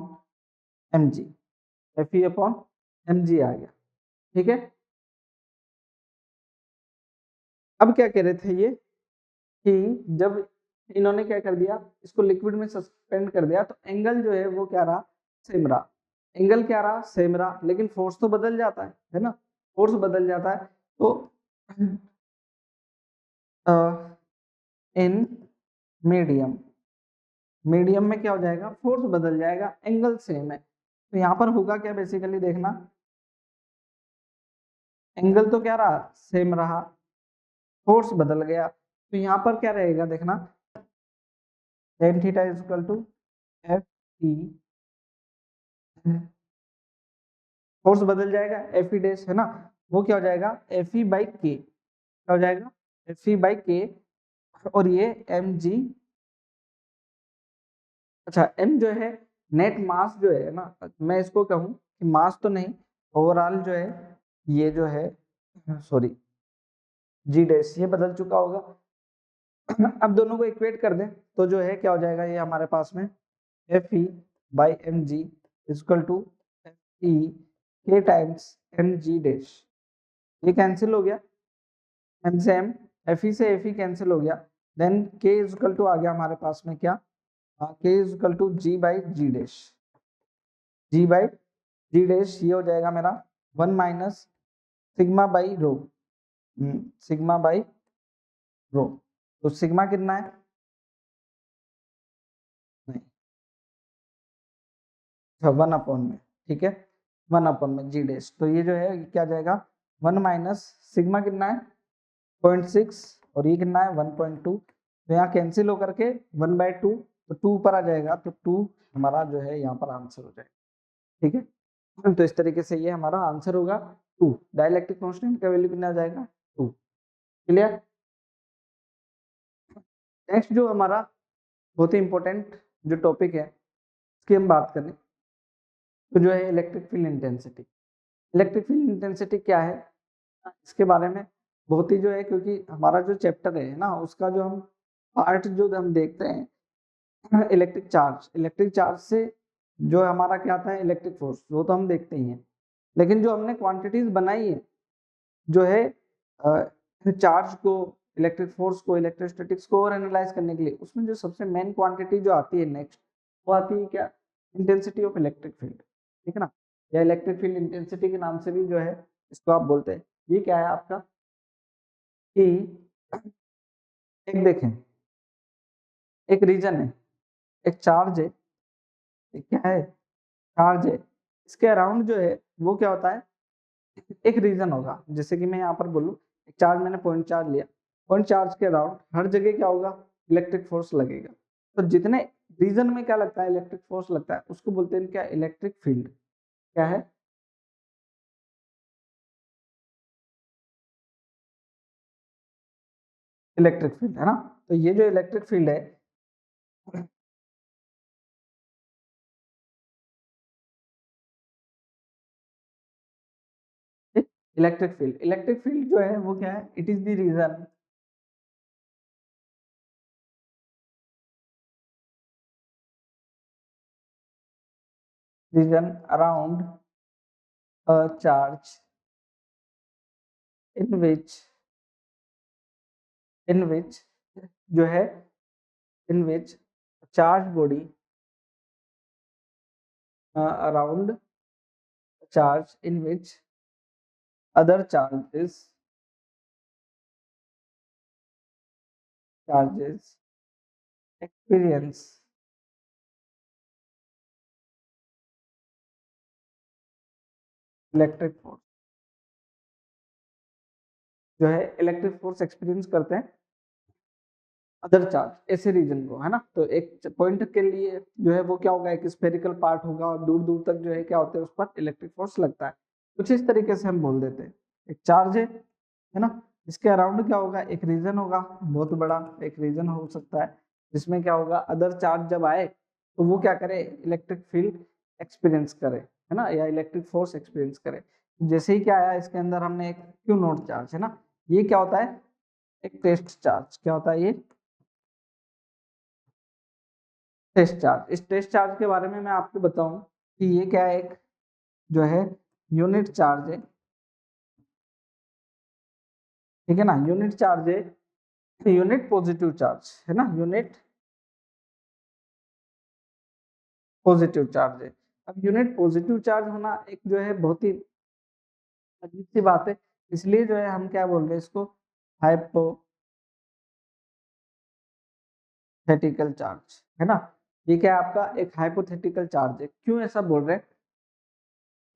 M G, F E upon M G आ गया, ठीक है। अब क्या कह रहे थे ये कि जब इन्होंने क्या कर दिया, इसको लिक्विड में सस्पेंड कर दिया, तो एंगल जो है वो क्या रहा, सेम रहा, एंगल क्या रहा, सेम रहा, लेकिन फोर्स तो बदल जाता है ना, फोर्स बदल जाता है, तो इन मीडियम, मीडियम में क्या हो जाएगा, फोर्स बदल जाएगा, एंगल सेम है। तो यहाँ पर होगा क्या, बेसिकली देखना, एंगल तो क्या रहा, सेम रहा, फोर्स बदल गया। तो यहाँ पर क्या रहेगा देखना, tan theta is equal to F E, force बदल जाएगा, एफ ई डैश है ना, वो क्या हो जाएगा, एफ ई बाई के, क्या हो जाएगा, एफ ई बाई के, और ये एम जी, अच्छा एम जो है नेट मास जो है ना, मैं इसको कहूँ कि मास तो नहीं, ओवरऑल जो है ये जो है, सॉरी जी डैश, ये बदल चुका होगा। अब दोनों को इक्वेट कर दें तो जो है क्या हो जाएगा, ये हमारे पास में F E by M G equal to E के टाइम्स एम जी डैश, ये कैंसिल हो गया, एम से एम, एफ ई से एफ ई कैंसिल हो गया, देन के इक्वल टू आ गया हमारे पास में क्या, k equal to g by g dash, g by g dash, ये हो जाएगा मेरा 1 minus sigma by rho, sigma by rho, तो सिग्मा कितना है, नहीं, 1 अपॉन में, ठीक है, 1 अपॉन में जी डैश, तो ये जो है क्या जाएगा, 1 माइनस सिग्मा कितना है 0.6, और ये कितना है 1.2, तो यहाँ कैंसिल होकर के 1/2, तो 2 ऊपर आ जाएगा, तो 2 हमारा जो है यहाँ पर आंसर हो जाएगा, ठीक है। तो इस तरीके से ये हमारा आंसर होगा 2, डाइलेक्ट्रिक कांस्टेंट का वैल्यू कितना आ जाएगा 2, क्लियर। नेक्स्ट जो हमारा बहुत ही इंपॉर्टेंट जो टॉपिक है उसकी हम बात करें, तो जो है electric field intensity. Electric field intensity क्या है, इसके बारे में बहुत ही जो है, क्योंकि हमारा जो चैप्टर है ना, उसका जो हम पार्ट जो हम देखते हैं इलेक्ट्रिक चार्ज, इलेक्ट्रिक चार्ज से जो हमारा क्या आता है इलेक्ट्रिक फोर्स, वो तो हम देखते ही हैं, लेकिन जो हमने क्वांटिटीज बनाई है जो है चार्ज को, इलेक्ट्रिक फोर्स को, इलेक्ट्रोस्टैटिक्स को और एनालाइज करने के लिए, उसमें जो सबसे मेन क्वांटिटी जो आती है नेक्स्ट, वो आती है क्या, इंटेंसिटी ऑफ इलेक्ट्रिक फील्ड, ठीक है ना, या इलेक्ट्रिक फील्ड इंटेंसिटी के नाम से भी जो है इसको आप बोलते हैं। ये क्या है आपका, कि एक देखें, एक रीजन है, एक चार्ज है, एक क्या है, चार्ज है, इसके अराउंड जो है वो क्या होता है, एक रीजन होगा, जैसे कि मैं यहाँ पर बोलूँ, एक चार्ज मैंने पॉइंट चार्ज लिया, पॉइंट चार्ज के अराउंड हर जगह क्या होगा, इलेक्ट्रिक फोर्स लगेगा, तो जितने रीजन में क्या लगता है इलेक्ट्रिक फोर्स लगता है, उसको बोलते हैं क्या, इलेक्ट्रिक फील्ड, क्या है, इलेक्ट्रिक फील्ड है ना। तो ये जो इलेक्ट्रिक फील्ड है, इलेक्ट्रिक फील्ड जो है वो क्या है, it is the region around a charge in which जो है, in which charge body around charge in which other charges experience electric force, जो है इलेक्ट्रिक फोर्स एक्सपीरियंस करते हैं अदर चार्ज, ऐसे रीजन को, है ना। तो एक पॉइंट के लिए जो है वो क्या होगा, एक स्फेरिकल पार्ट होगा और दूर दूर तक जो है क्या होता है, उस पर इलेक्ट्रिक फोर्स लगता है, कुछ इस तरीके से हम बोल देते हैं, एक चार्ज है ना, इसके अराउंड क्या होगा, एक रीजन होगा, बहुत बड़ा एक रीजन हो सकता है, जिसमें क्या होगा, अदर चार्ज जब आए तो वो क्या करे, इलेक्ट्रिक फील्ड एक्सपीरियंस करे, है ना, या इलेक्ट्रिक फोर्स एक्सपीरियंस करे। जैसे ही क्या आया इसके अंदर, हमने एक क्यू नोट चार्ज, है ना, ये क्या होता है, एक टेस्ट चार्ज, क्या होता है ये, टेस्ट चार्ज। इस टेस्ट चार्ज के बारे में मैं आपको बताऊं कि ये क्या है, एक जो है यूनिट चार्ज है, ठीक है ना, यूनिट चार्ज है, यूनिट पॉजिटिव चार्ज है ना, यूनिट पॉजिटिव चार्ज है। अब यूनिट पॉजिटिव चार्ज होना एक जो है बहुत ही अजीब सी बात है, इसलिए जो है हम क्या बोल रहे हैं इसको, हाइपो हाइपोथेटिकल चार्ज है ना। ये क्या है आपका एक हाइपोथेटिकल चार्ज है। क्यों ऐसा बोल रहे हैं?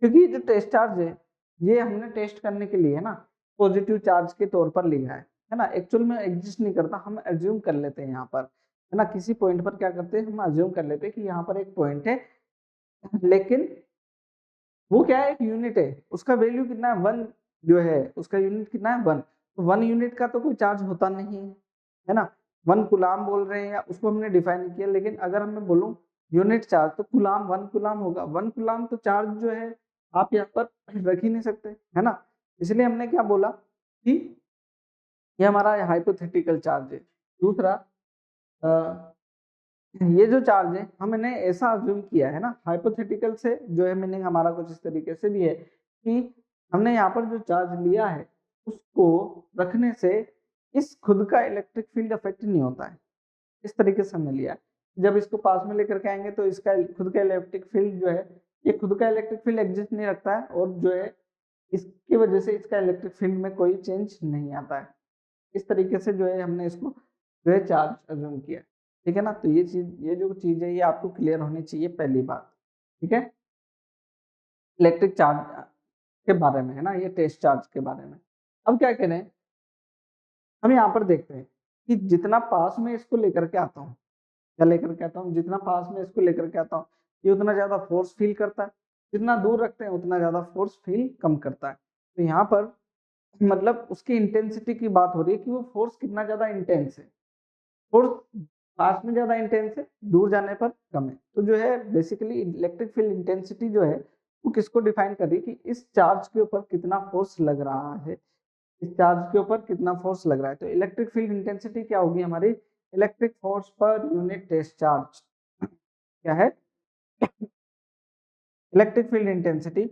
क्योंकि जो टेस्ट चार्ज है ये हमने टेस्ट करने के लिए है ना पॉजिटिव चार्ज के तौर पर लिया है ना। एक्चुअल में एग्जिस्ट नहीं करता, हम एज्यूम कर लेते हैं यहाँ पर है ना। किसी पॉइंट पर क्या करते हैं, हम एज्यूम कर लेते हैं कि यहाँ पर एक पॉइंट है, लेकिन वो क्या है एक यूनिट है, उसका वैल्यू कितना है 1 जो है, उसका यूनिट कितना है 1। तो 1 यूनिट का तो कोई चार्ज होता नहीं है ना। 1 कूलाम बोल रहे हैं या उसको हमने डिफाइन किया, लेकिन अगर मैं बोलूं यूनिट चार्ज तो कूलाम 1 कूलाम होगा। 1 कूलाम तो चार्ज जो है आप यहाँ पर रख ही नहीं सकते है ना। इसलिए हमने क्या बोला कि ये हमारा हाइपोथेटिकल चार्ज है। दूसरा ये जो चार्ज है हमने ऐसा अज्यूम किया है ना, हाइपोथेटिकल से जो है मीनिंग हमारा कुछ इस तरीके से भी है कि हमने यहाँ पर जो चार्ज लिया है उसको रखने से इस खुद का इलेक्ट्रिक फील्ड अफेक्ट नहीं होता है। इस तरीके से हमने लिया है। जब इसको पास में लेकर के आएंगे तो इसका खुद का इलेक्ट्रिक फील्ड जो है, ये खुद का इलेक्ट्रिक फील्ड एग्जिस्ट नहीं रखता है, और जो है इसकी वजह से इसका इलेक्ट्रिक फील्ड में कोई चेंज नहीं आता है। इस तरीके से जो है हमने इसको जो है चार्ज अज्यूम किया, ठीक है ना। तो ये चीज, ये जो चीज है ये आपको क्लियर होनी चाहिए पहली बात, ठीक है। इलेक्ट्रिक चार्ज के बारे में है ना, ये टेस्ट चार्ज के बारे में। अब क्या करें, हम यहाँ पर देखते हैं कि जितना पास में इसको लेकर के आता हूँ, क्या लेकर के आता हूँ, जितना पास में इसको लेकर के आता हूँ ये उतना ज्यादा फोर्स फील करता है, जितना दूर रखते हैं उतना ज्यादा फोर्स फील कम करता है। तो यहाँ पर मतलब उसकी इंटेंसिटी की बात हो रही है कि वो फोर्स कितना ज्यादा इंटेंस है। फोर्स पास में ज्यादा इंटेंस है, दूर जाने पर कम है। तो जो है बेसिकली इलेक्ट्रिक फील्ड इंटेंसिटी जो है वो किसको डिफाइन कर रही है कि इस चार्ज के ऊपर कितना फोर्स लग रहा है, इस चार्ज के ऊपर कितना फोर्स लग रहा है। तो इलेक्ट्रिक फील्ड इंटेंसिटी क्या होगी हमारी, electric force per unit test charge क्या है, इलेक्ट्रिक फील्ड इंटेंसिटी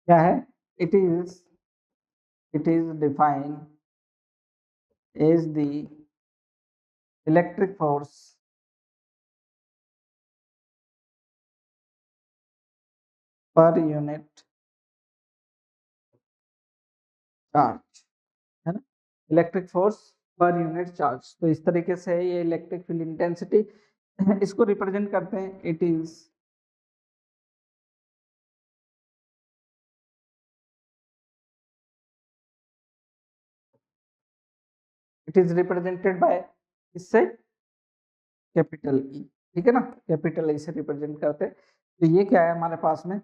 क्या है, it is defined as the electric force per unit charge है ना, electric force per unit charge. तो इस तरीके से ये इलेक्ट्रिक फील्ड इंटेंसिटी इसको रिप्रेजेंट करते हैं। इट इज रिप्रेजेंटेड बाय इससे कैपिटल ई, ठीक है ना, कैपिटल ई से रिप्रेजेंट करते हैं। तो ये क्या है हमारे पास में,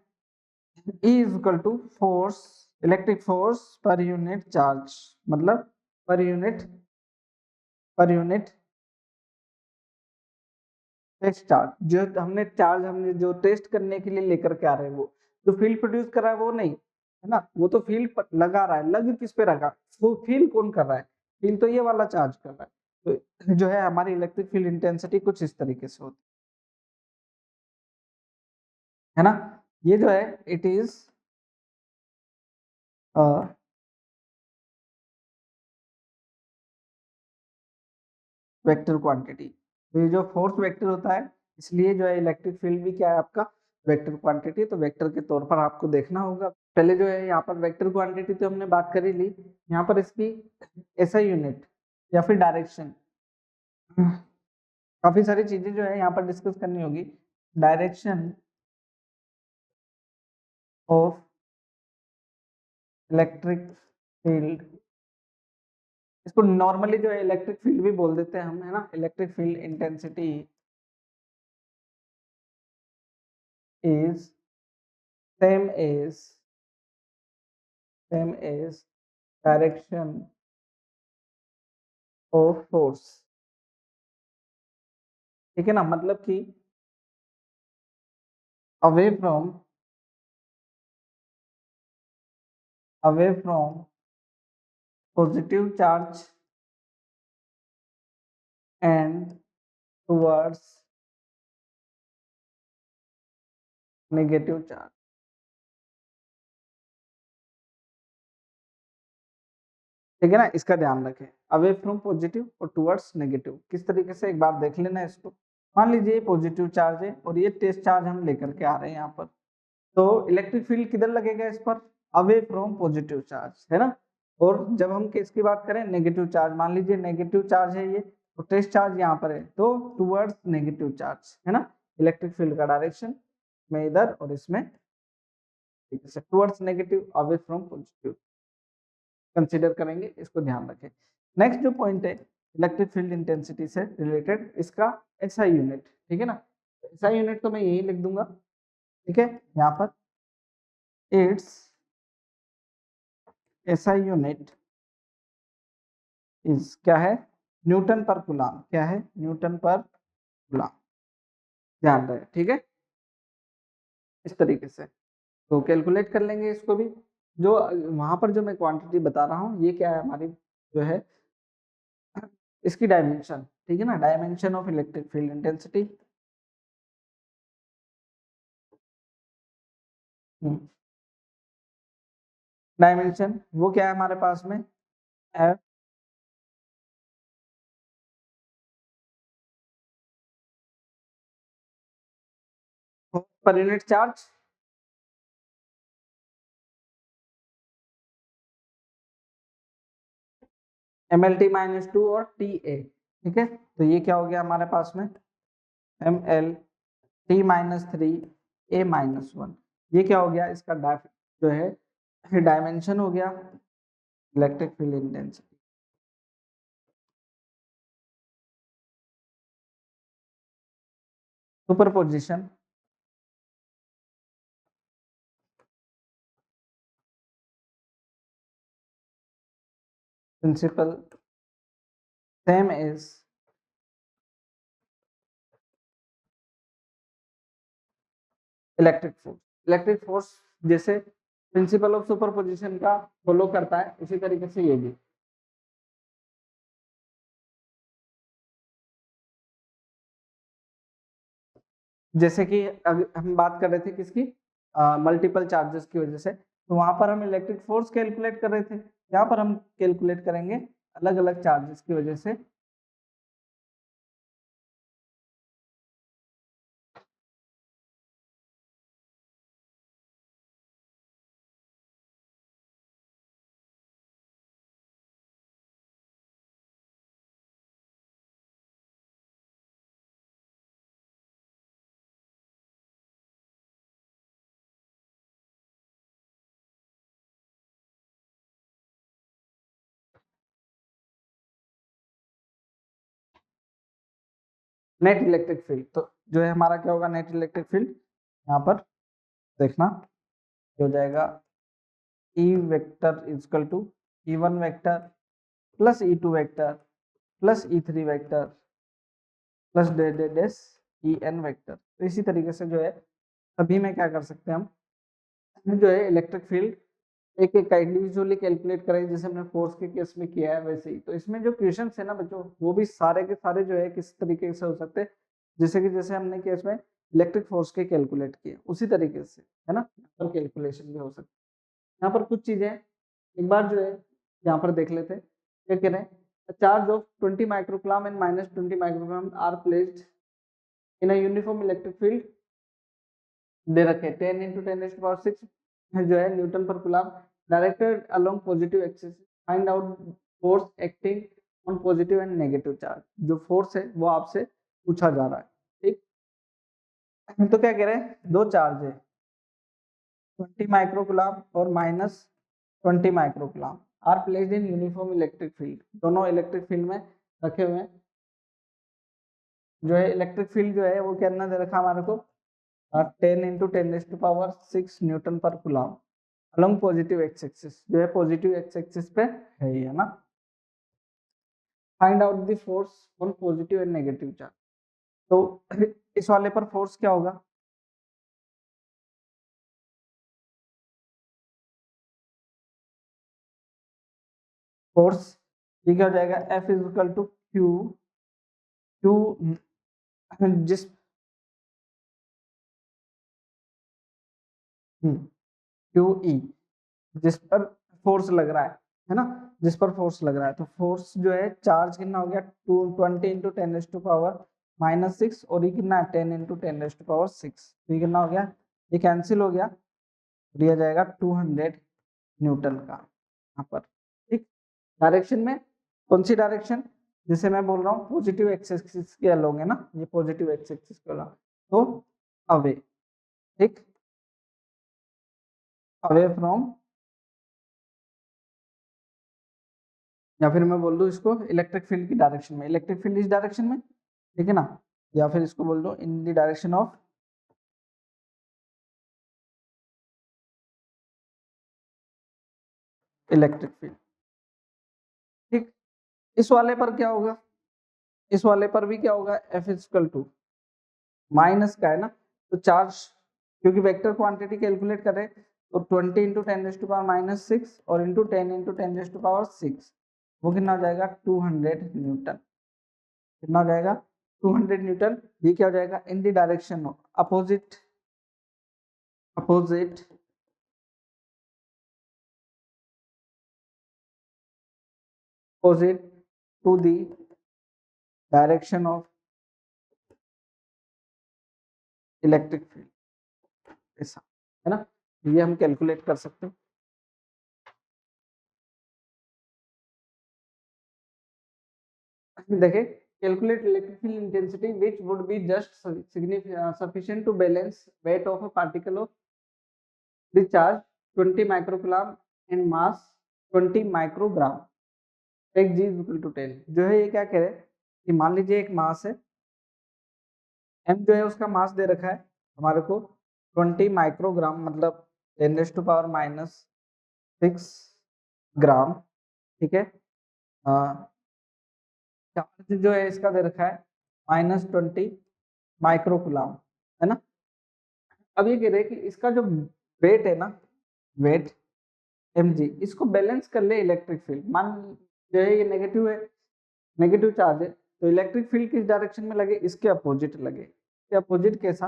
E is equal to force, electric force per unit charge, मतलब पर यूनिट टेस्ट चार्ज। जो हमने चार्ज हमने जो टेस्ट करने के लिए लेकर के आ रहे हैं, वो जो फील्ड प्रोड्यूस कर रहा है वो नहीं है ना, वो तो फील्ड लगा रहा है, लग किस पे रखा, वो फील कौन कर रहा है, फील तो ये वाला चार्ज कर रहा है। तो जो है हमारी इलेक्ट्रिक फील्ड इंटेंसिटी कुछ इस तरीके से होती है ना। ये जो है इट इज वेक्टर क्वांटिटी। तो ये जो फोर्स वेक्टर होता है, इसलिए जो है इलेक्ट्रिक फील्ड भी क्या है आपका वेक्टर क्वांटिटी। तो वेक्टर के तौर पर आपको देखना होगा। पहले जो है यहाँ पर वेक्टर क्वांटिटी तो हमने बात कर ही ली, यहाँ पर इसकी एसआई यूनिट या फिर डायरेक्शन, काफी सारी चीजें जो है यहाँ पर डिस्कस करनी होगी। डायरेक्शन ऑफ इलेक्ट्रिक फील्ड, इसको नॉर्मली जो है इलेक्ट्रिक फील्ड भी बोल देते हैं हम, है ना। Electric field intensity is same as direction of force, ठीक है ना। मतलब कि away from positive charge and towards negative charge, ठीक है ना। इसका ध्यान रखें, अवे फ्रॉम पॉजिटिव और टुवर्ड्स नेगेटिव किस तरीके से, एक बार देख लेना इसको। मान लीजिए पॉजिटिव चार्ज है और ये टेस्ट चार्ज हम लेकर के आ रहे हैं यहाँ पर, तो इलेक्ट्रिक फील्ड किधर लगेगा इस पर, अवे फ्रॉम पॉजिटिव चार्ज, है ना। और जब हम किसकी बात करें, नेगेटिव चार्ज, मान लीजिए नेगेटिव चार्ज है ये, तो टेस्ट चार्ज यहाँ पर है, तो टुवर्ड्स नेगेटिव चार्ज, है ना। इलेक्ट्रिक फील्ड का डायरेक्शन में इधर और इसमें towards negative, away from positive consider करेंगे, इसको ध्यान रखें। नेक्स्ट जो पॉइंट है इलेक्ट्रिक फील्ड इंटेंसिटी से रिलेटेड, इसका एसआई यूनिट, ठीक है ना। एसआई यूनिट तो मैं यही लिख दूंगा, ठीक है, यहाँ पर इट्स एसआई यूनिट इज क्या है, न्यूटन पर कूलम, क्या है, न्यूटन पर कूलम, ध्यान रहे, ठीक है। इस तरीके से तो कैलकुलेट कर लेंगे इसको भी। जो वहां पर जो मैं क्वांटिटी बता रहा हूँ, ये क्या है हमारी जो है इसकी डायमेंशन, ठीक है ना, dimension of electric field intensity. Dimension वो क्या है हमारे पास में, एफ पर यूनिट चार्ज, MLT -2 और TA, ठीक है। तो ये क्या हो गया हमारे पास में, MLT-3 A-1, ये क्या हो गया इसका जो है डायमेंशन हो गया electric field intensity. Superposition principle same is electric force, electric force जैसे प्रिंसिपल ऑफ सुपरपोजिशन का फॉलो करता है, उसी तरीके से ये भी। जैसे कि अभी हम बात कर रहे थे किसकी, मल्टीपल चार्जेस की वजह से, तो वहां पर हम इलेक्ट्रिक फोर्स कैलकुलेट कर रहे थे, यहाँ पर हम कैलकुलेट करेंगे अलग अलग चार्जेस की वजह से नेट इलेक्ट्रिक फील्ड। तो जो है हमारा क्या होगा नेट इलेक्ट्रिक फील्ड, यहाँ पर देखना हो जाएगा E vector is equal to E1 vector plus E2 vector plus E3 vector plus डे डे डेस En वेक्टर। तो इसी तरीके से जो है सभी में क्या कर सकते हैं हम जो है इलेक्ट्रिक फील्ड एक एक का इंडिविजुअली कैलकुलेट करें, जैसे हमने फोर्स के केस में किया है वैसे ही। तो इसमें जो क्वेश्चन है ना बच्चों, वो भी सारे के सारे जो है किस तरीके से हो सकते हैं, जैसे कि जैसे हमने केस में इलेक्ट्रिक फोर्स के कैलकुलेट किए उसी तरीके से, है ना, पर कैलकुलेशन भी हो सकता है। यहाँ पर कुछ चीजें एक बार जो है यहाँ पर देख लेते हैं, क्या कह रहे हैं, charge of 20 microcoulomb and -20 microcoulomb are placed in a uniform electric field, दे रखे 10 × 10⁶ जो है newton per coulomb, directed along positive axis, find out force acting on positive and negative charge. जो फोर्स है वो आपसे पूछा जा रहा है, ठीक। तो क्या कह रहे हैं, दो चार्ज है 20 माइक्रोकूलम और -20 microcoulomb are placed in uniform electric field, दोनों इलेक्ट्रिक फील्ड में रखे हुए हैं। जो है इलेक्ट्रिक फील्ड जो है वो कितना दे रखा हमारे को, 10 × 10⁶ Newton per coulomb along positive x axis, जो है पॉजिटिव एक्स एक्सिस पे है ये, है ना। Find out the force on positive and negative charge. तो इस वाले पर फोर्स क्या होगा, फोर्स ये क्या हो जाएगा, F = Q, Q जिस QE जिस पर फोर्स लग रहा है ना, जिस पर फोर्स लग रहा है। तो फोर्स जो है चार्ज कितना हो गया 20 × 10⁻⁴ -6 और ये कितना है 10 × 10⁶। तो ये कितना हो गया, ये कैंसिल हो गया, दिया जाएगा 200 न्यूटन का यहाँ पर। ठीक, डायरेक्शन में कौन सी डायरेक्शन, जैसे मैं बोल रहा हूँ पॉजिटिव एक्स एक्सिस के अलोंग है ना, ये पॉजिटिव एक्स एक्सिस के अलोंग, तो अवे, ठीक, अवे फ्रॉम, या फिर मैं बोल दूं इसको इलेक्ट्रिक फील्ड की डायरेक्शन में, इलेक्ट्रिक फील्ड इस डायरेक्शन में, ठीक है ना, या फिर इसको बोल दो in the direction of electric field. ठीक, इस वाले पर क्या होगा, इस वाले पर भी क्या होगा, F = माइनस का है ना, तो चार्ज, क्योंकि वेक्टर क्वांटिटी कैलकुलेट करें तो 20 × 10⁻⁶ और इंटू 10 × 10⁶, वो कितना हो जाएगा 200 न्यूटन, कितना हो जाएगा 200 न्यूटन। ये क्या हो जाएगा in the direction of opposite, opposite opposite to the direction of electric field, ऐसा है ना, ये हम कैलकुलेट कर सकते हैं। देखिए, calculate electric field intensity which would be just sufficient to balance weight of a particle of the charge 20 microcoulomb and mass 20 microgram, take G = 10। जो है ये क्या कह रहे हैं कि मान लीजिए एक मास है m, जो है उसका मास दे रखा है हमारे को 20 माइक्रोग्राम, मतलब 10⁻⁶ ग्राम, ठीक है। चार्ज जो है इसका दे रखा है -20 माइक्रोकूलम, है ना। अब ये कह रहे हैं कि इसका जो वेट है ना, वेट mg, इसको बैलेंस कर ले इलेक्ट्रिक फील्ड। मान जो है ये नेगेटिव है, नेगेटिव चार्ज है, तो इलेक्ट्रिक फील्ड किस डायरेक्शन में लगे, इसके अपोजिट लगे। इसके अपोजिट कैसा,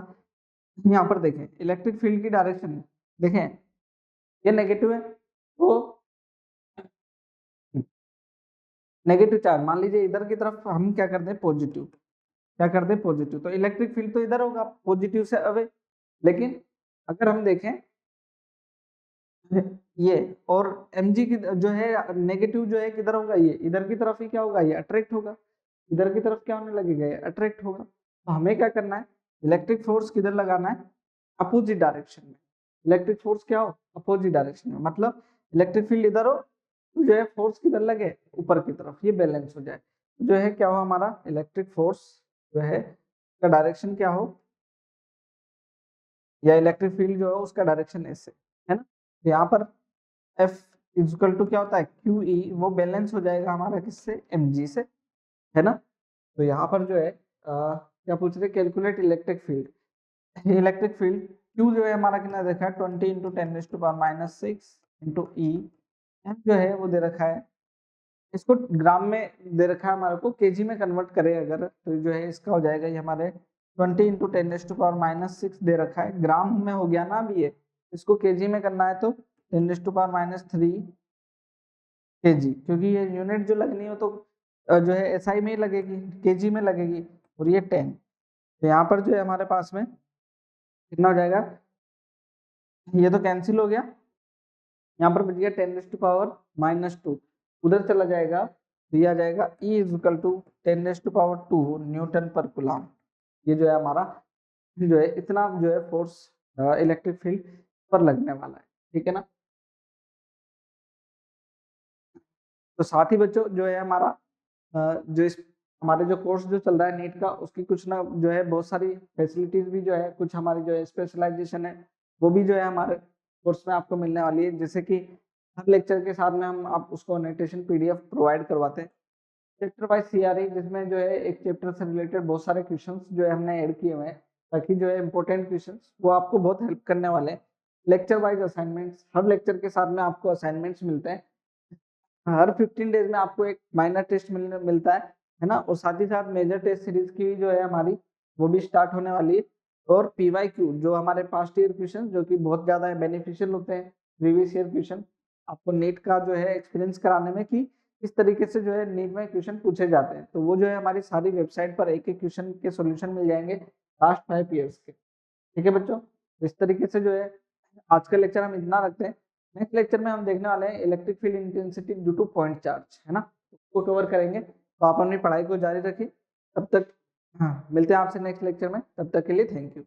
यहाँ पर देखें इलेक्ट्रिक फील्ड की डायरेक्शन देखें, ये नेगेटिव है, तो नेगेटिव चार्ज मान लीजिए इधर की तरफ हम क्या कर दें पॉजिटिव, क्या कर दें पॉजिटिव, तो इलेक्ट्रिक फील्ड तो इधर होगा पॉजिटिव से अवे। लेकिन अगर हम देखें ये, और mg की जो है नेगेटिव जो है किधर होगा, ये इधर की तरफ ही क्या होगा, ये अट्रैक्ट होगा, इधर की तरफ क्या होने लगेगा, ये अट्रैक्ट होगा। तो हमें क्या करना है, इलेक्ट्रिक फोर्स किधर लगाना है, अपोजिट डायरेक्शन में। इलेक्ट्रिक फोर्स क्या हो, अपोजिट डायरेक्शन में, मतलब इलेक्ट्रिक फील्ड इधर हो तो जो है फोर्स किधर लगे, ऊपर की तरफ, ये बैलेंस हो जाए। तो जो है क्या हो, हमारा इलेक्ट्रिक फोर्स जो है का डायरेक्शन क्या हो, या इलेक्ट्रिक फील्ड जो है उसका डायरेक्शन ऐसे है ना। तो यहाँ पर F = क्या होता है QE, वो बैलेंस हो जाएगा हमारा किससे, mg से, है ना। तो यहाँ पर जो है क्या पूछ रहे, calculate electric field. Electric field Q जो है हमारा कितना देखा है 20 × 10⁻⁶ इंटू E, M जो है वो दे रखा है, इसको ग्राम में दे रखा है हमारे को, केजी में कन्वर्ट करें अगर तो जो है इसका हो जाएगा ये हमारे 20 × 10⁻⁶ दे रखा है, ग्राम में हो गया ना अभी ये, इसको केजी में करना है तो 10⁻³ kg, क्योंकि ये यूनिट जो लगनी हो तो जो है SI में ही लगेगी, केजी में लगेगी, और ये 10। तो यहाँ पर जो है हमारे पास में कितना हो जाएगा, ये तो कैंसिल हो गया, यहाँ पर बच गया 10⁻⁻², उधर चला जाएगा, दिया जाएगा E = 10⁻² न्यूटन पर कूलम। ये जो है हमारा जो है इतना जो है फोर्स इलेक्ट्रिक फील्ड पर लगने वाला है, ठीक है ना। तो साथ ही बच्चों जो है हमारा जो इस हमारे जो कोर्स जो चल रहा है नीट का, उसकी कुछ ना जो है बहुत सारी फैसिलिटीज भी जो है, कुछ हमारी जो है स्पेशलाइजेशन है वो भी जो है हमारे कोर्स में आपको मिलने वाली है। जैसे कि हर लेक्चर के साथ में हम आप उसको नोटेशन PDF प्रोवाइड करवाते हैं, चैप्टर वाइज CRE, जिसमें जो है एक चैप्टर से रिलेटेड बहुत सारे क्वेश्चंस जो है हमने ऐड किए हुए हैं, ताकि जो है इंपॉर्टेंट क्वेश्चंस वो आपको बहुत हेल्प करने वाले हैं। लेक्चर वाइज असाइनमेंट्स, हर लेक्चर के साथ में आपको असाइनमेंट्स मिलते हैं, हर 15 डेज में आपको एक माइनर टेस्ट मिलता है ना, और साथ ही साथ मेजर टेस्ट सीरीज की जो है हमारी वो भी स्टार्ट होने वाली है। और PYQ जो हमारे पास्ट ईयर क्वेश्चन जो कि बहुत ज्यादा बेनिफिशियल होते हैं, प्रीवियस ईयर क्वेश्चन, आपको नीट का जो है एक्सपीरियंस कराने में कि इस तरीके से जो है नीट में क्वेश्चन पूछे जाते हैं। तो वो जो है हमारी सारी वेबसाइट पर एक-एक क्वेश्चन के सॉल्यूशन मिल जाएंगे लास्ट 5 ईयर्स के। ठीक है बच्चों, इस तरीके से जो है आज का लेक्चर हम इतना रखते हैं। नेक्स्ट लेक्चर में हम देखने वाले हैं electric field intensity due two point charge, है ना, उसको कवर करेंगे। तो आप अपनी पढ़ाई को जारी रखिए। तब तक हाँ, मिलते हैं आपसे नेक्स्ट लेक्चर में, तब तक के लिए थैंक यू।